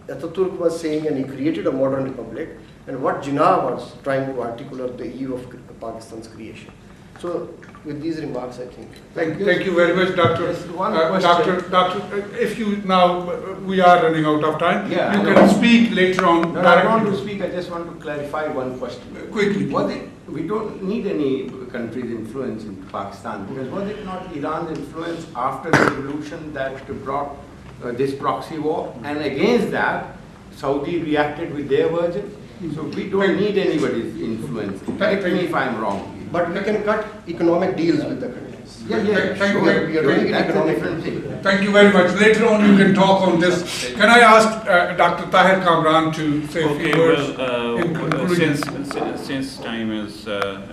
Ataturk was saying, and he created a modern republic, and what Jinnah was trying to articulate the eve of Pakistan's creation. So, with these remarks, I think. Thank you very much, Doctor. Just one question. Doctor, if you now, we are running out of time. Yeah, you I can know. speak later on. No, I don't want to speak, I just want to clarify one question. Quickly. We don't need any country's influence in Pakistan, because was it not Iran's influence after the revolution that brought this proxy war? And against that, Saudi reacted with their version. So we don't need anybody's influence. Correct me if I'm wrong. But we can cut economic deals with the countries. Yeah. Thank you. We are doing That's a economic different thing. Thank you very much. Later on, you can talk on this. Can I ask Dr. Tahir Kamran to say a Okay, few words well, in conclusion? since time is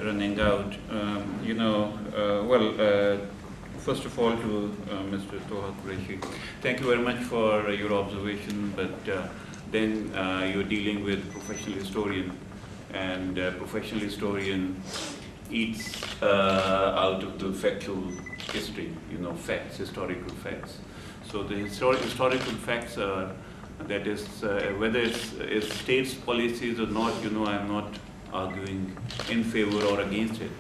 running out, first of all to Mr. Toaha Qureshi, thank you very much for your observation, but then you're dealing with professional historian, and professional historian eats out of the factual history, facts, historical facts. So the historical facts are, that is, whether it's states' policies or not, I'm not arguing in favor or against it.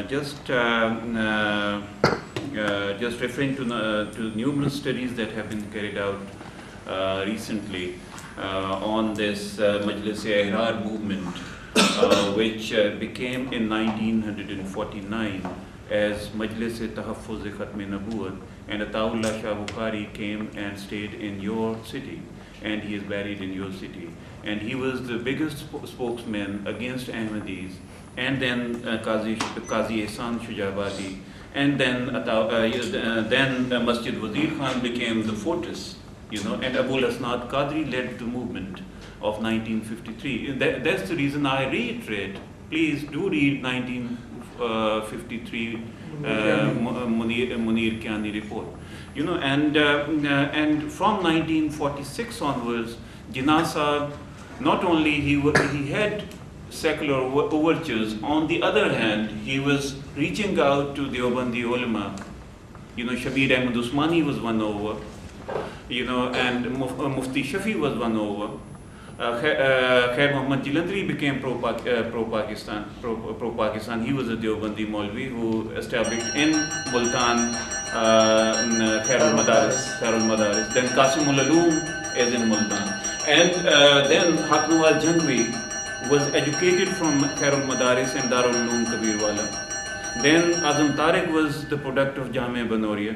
Just referring to numerous studies that have been carried out recently on this Majlis-e-Ihrar movement, which became in 1949 as Majlis-e-Tahaffuz Khatm-e Nabuwat, and Ataullah Shah Bukhari came and stayed in your city, and he is buried in your city. And he was the biggest spokesman against Ahmadis, and then Qazi Ehsan Shujabadi, and then Masjid Wazir Khan became the fortress, and Abul Asnad Qadri led the movement of 1953. That's the reason I reiterate, please do read 1953 Munir Kiani report. You know, and from 1946 onwards, Jinnah Sahib, not only he had secular overtures, on the other hand, he was reaching out to Deobandi ulama. You know, Shabir Ahmed Usmani was won over, you know, and Mufti Shafi was won over. Khair Muhammad Jilandri became pro-Pakistan. He was a Deobandi Maulvi who established in Multan Khairul Madaris. Then Qasim ul Aloom is in Multan. And then Haq Nawaz Jhangvi was educated from Khairul Madaris and Darul Uloom Kabirwala. Then Azam Tariq was the product of Jamia Banoria.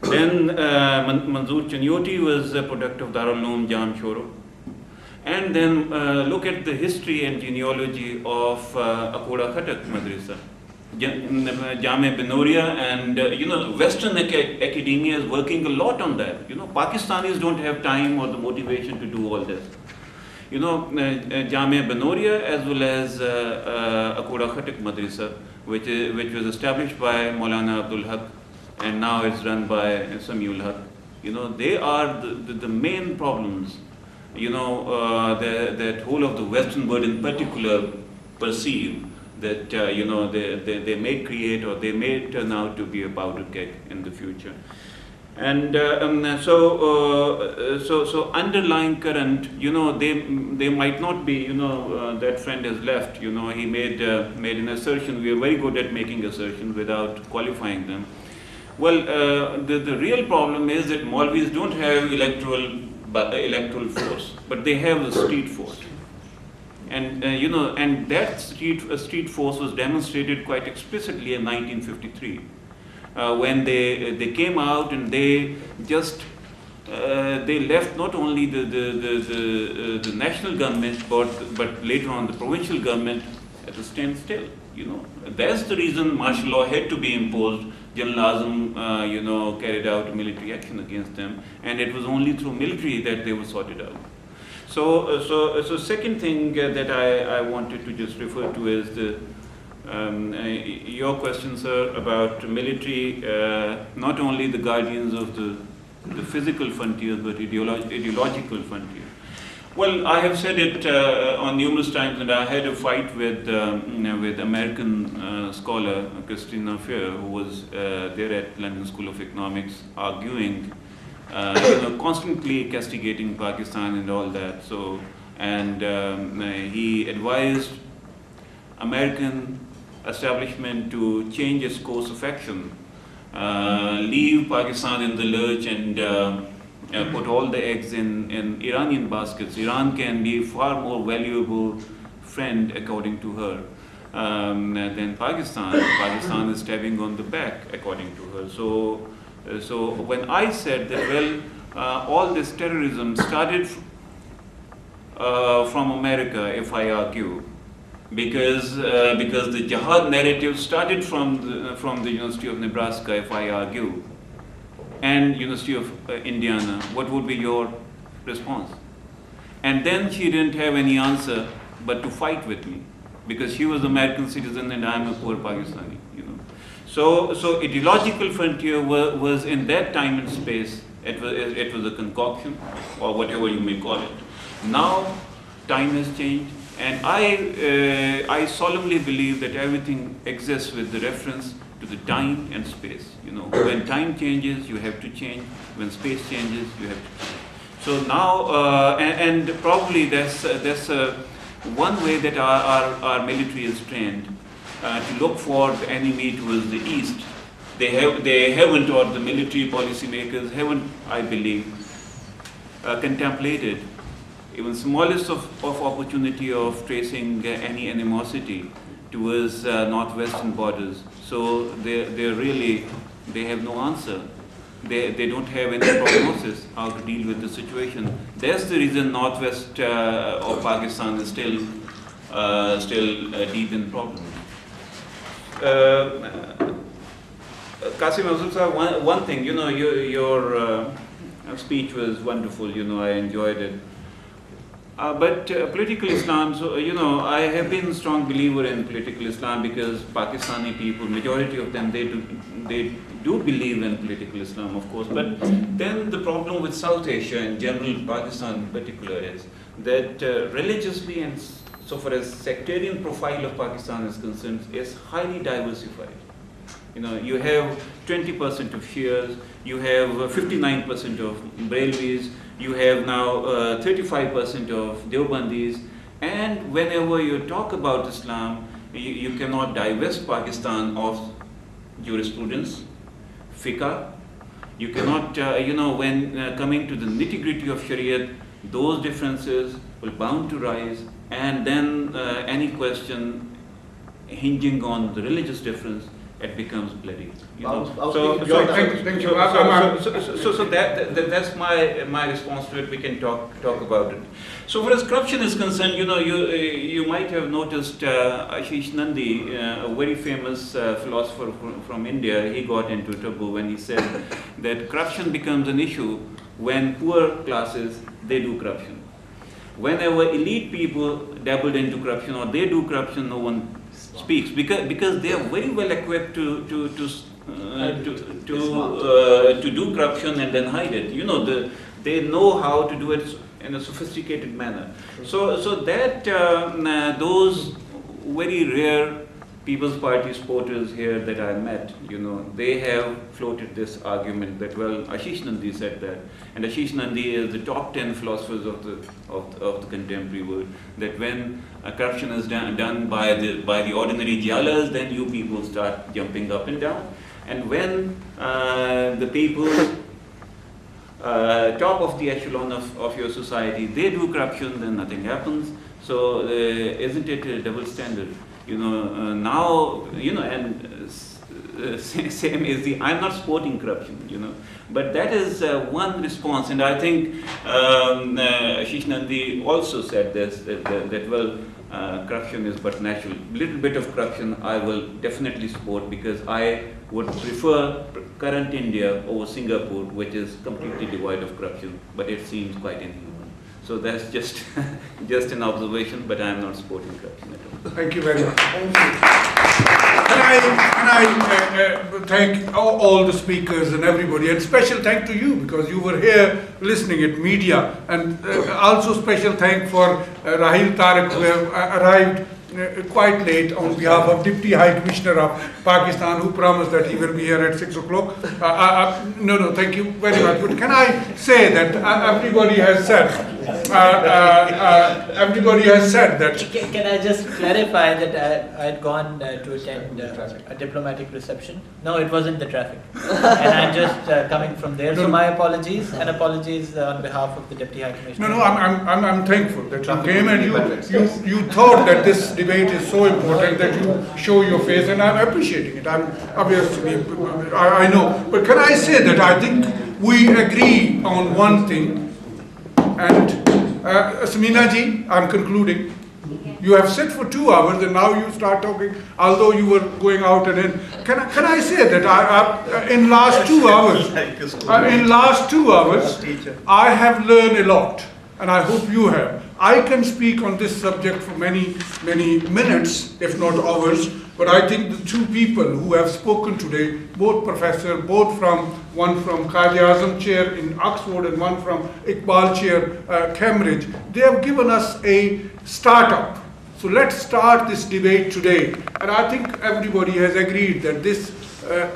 Then Manzoor Chanyoti was a product of Darul Uloom Jam Shoro. And then look at the history and genealogy of Akoda Khatak Madrasa. Jamia Banoria, and you know, Western academia is working a lot on that. You know, Pakistanis don't have time or the motivation to do all this. You know, Jamia Banoria as well as Akoda Khatak Madrasa, which was established by Maulana Abdul Haq, and now it's run by Samiul Haq. You know, they are the main problems. You know, that whole of the Western world in particular perceive that you know, they may create or they may turn out to be a powder keg in the future. And so underlying current, you know, they might not be, you know, that friend has left, you know, he made an assertion. We are very good at making assertions without qualifying them. Well, the real problem is that Maulvis don't have electoral force, but they have the street force. And you know, and that street force was demonstrated quite explicitly in 1953, when they came out and they just they left not only the national government but later on the provincial government at a standstill. You know, that's the reason martial law had to be imposed. General Azam, you know, carried out military action against them, and it was only through military that they were sorted out. So second thing that I wanted to just refer to is your question, sir, about military, not only the guardians of the physical frontiers, but ideological frontier. Well, I have said it on numerous times, and I had a fight with American scholar Christina Fair, who was there at London School of Economics, arguing, you know, constantly castigating Pakistan and all that. So, and he advised American establishment to change its course of action, leave Pakistan in the lurch, and put all the eggs in Iranian baskets. Iran can be far more valuable friend, according to her, than Pakistan. Pakistan is stabbing on the back, according to her. So when I said that, well, all this terrorism started from America, if I argue, because the jihad narrative started from the University of Nebraska, if I argue, and University of Indiana, what would be your response? And then she didn't have any answer but to fight with me, because she was an American citizen and I'm a poor Pakistani, you know. So ideological frontier was in that time and space, it was a concoction, or whatever you may call it. Now time has changed, and I solemnly believe that everything exists with the reference to the time and space. You know, when time changes, you have to change. When space changes, you have to change. So now, and probably that's one way that our military is trained to look for the enemy towards the east. They haven't, or the military policymakers haven't, I believe, contemplated even smallest of opportunity of tracing any animosity towards northwestern borders. So they have no answer. They don't have any prognosis how to deal with the situation. That's the reason northwest of Pakistan is still deep in problems. Qassim Afzal, one thing, you know, your speech was wonderful. You know, I enjoyed it. But political Islam, so I have been a strong believer in political Islam because Pakistani people, majority of them, they do believe in political Islam, of course. But then the problem with South Asia in general, Pakistan in particular, is that religiously and so far as sectarian profile of Pakistan is concerned, is highly diversified. You have 20% of Shias, you have 59% of Brahmins, you have now 35% of Deobandis, and whenever you talk about Islam, you cannot divest Pakistan of jurisprudence, fiqh. You cannot, when coming to the nitty-gritty of Shariat, those differences will bound to rise, and then any question hinging on the religious difference, it becomes bloody. Thank you. So that's my response to it. We can talk about it. So far as corruption is concerned, you might have noticed Ashish Nandi, a very famous philosopher from India. He got into trouble when he said that corruption becomes an issue when poor classes they do corruption. Whenever elite people dabbled into corruption or they do corruption, no one speaks because they are very well equipped to do corruption and then hide it. They know how to do it in a sophisticated manner. So that those very rare People's Party supporters here that I met, they have floated this argument that, well, Ashish Nandi said that, and Ashish Nandi is the top 10 philosophers of the contemporary world, that when corruption is done by the ordinary jalas, then you people start jumping up and down, and when the people top of the echelon of your society, they do corruption, then nothing happens. So isn't it a double standard? Now, and same as I'm not supporting corruption, but that is one response, and I think Ashish Nandi also said this, that well, corruption is but natural. Little bit of corruption I will definitely support because I would prefer current India over Singapore, which is completely devoid of corruption, but it seems quite inhuman. So that's just an observation, but I am not supporting corruption at all. Thank you very much. Thank you. Can I thank all the speakers and everybody, and special thank to you because you were here listening at media, and also special thank for Rahil Tariq, who have arrived quite late on behalf of Deputy High Commissioner of Pakistan, who promised that he will be here at 6 o'clock. No, thank you very much. But can I say that everybody has said that. Can I just clarify that I had gone to attend a diplomatic reception? No, it wasn't the traffic. And I'm just coming from there. So my apologies, and apologies on behalf of the Deputy High Commissioner. No, I'm thankful that you came and you thought that this debate is so important that you show your face, and I'm appreciating it. I'm obviously, I know. But can I say that I think we agree on one thing, and Samina ji, I'm concluding. You have sat for 2 hours and now you start talking, although you were going out and in. Can I say that in last 2 hours, I have learned a lot, and I hope you have. I can speak on this subject for many minutes, if not hours, but I think the two people who have spoken today, both professors, one from Qaid Azam chair in Oxford and one from Iqbal chair, Cambridge, they have given us a startup. So let's start this debate today. And I think everybody has agreed that this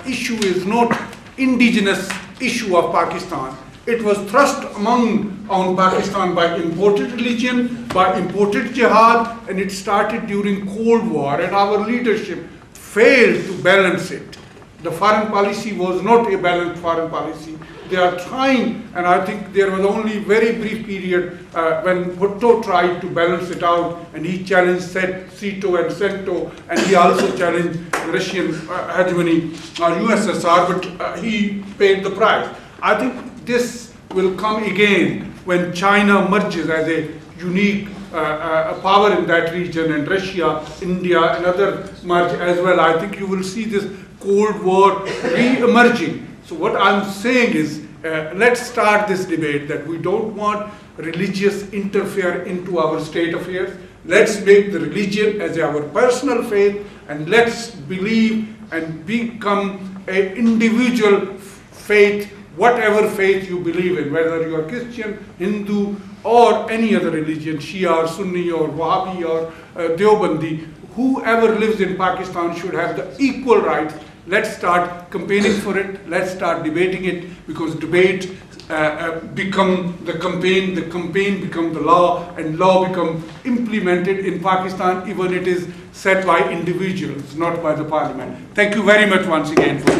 issue is not indigenous issue of Pakistan. It was thrust on Pakistan by imported religion, by imported jihad, and it started during Cold War, and our leadership failed to balance it. The foreign policy was not a balanced foreign policy. They are trying, and I think there was only very brief period when Bhutto tried to balance it out, and he challenged Sito and Sento, and he also challenged Russian hegemony or USSR, but he paid the price. I think this will come again when China merges as a unique power in that region, and Russia, India, and other merge as well. I think you will see this Cold War re-emerging. So what I'm saying is, let's start this debate that we don't want religious interfere into our state affairs. Let's make the religion as our personal faith, and let's believe and become an individual faith, whatever faith you believe in, whether you are Christian, Hindu, or any other religion, Shia or Sunni or Wahhabi or Deobandi. Whoever lives in Pakistan should have the equal rights. Let's start campaigning for it. Let's start debating it, because debate become the campaign become the law, and law become implemented in Pakistan, even it is set by individuals, not by the parliament. Thank you very much once again for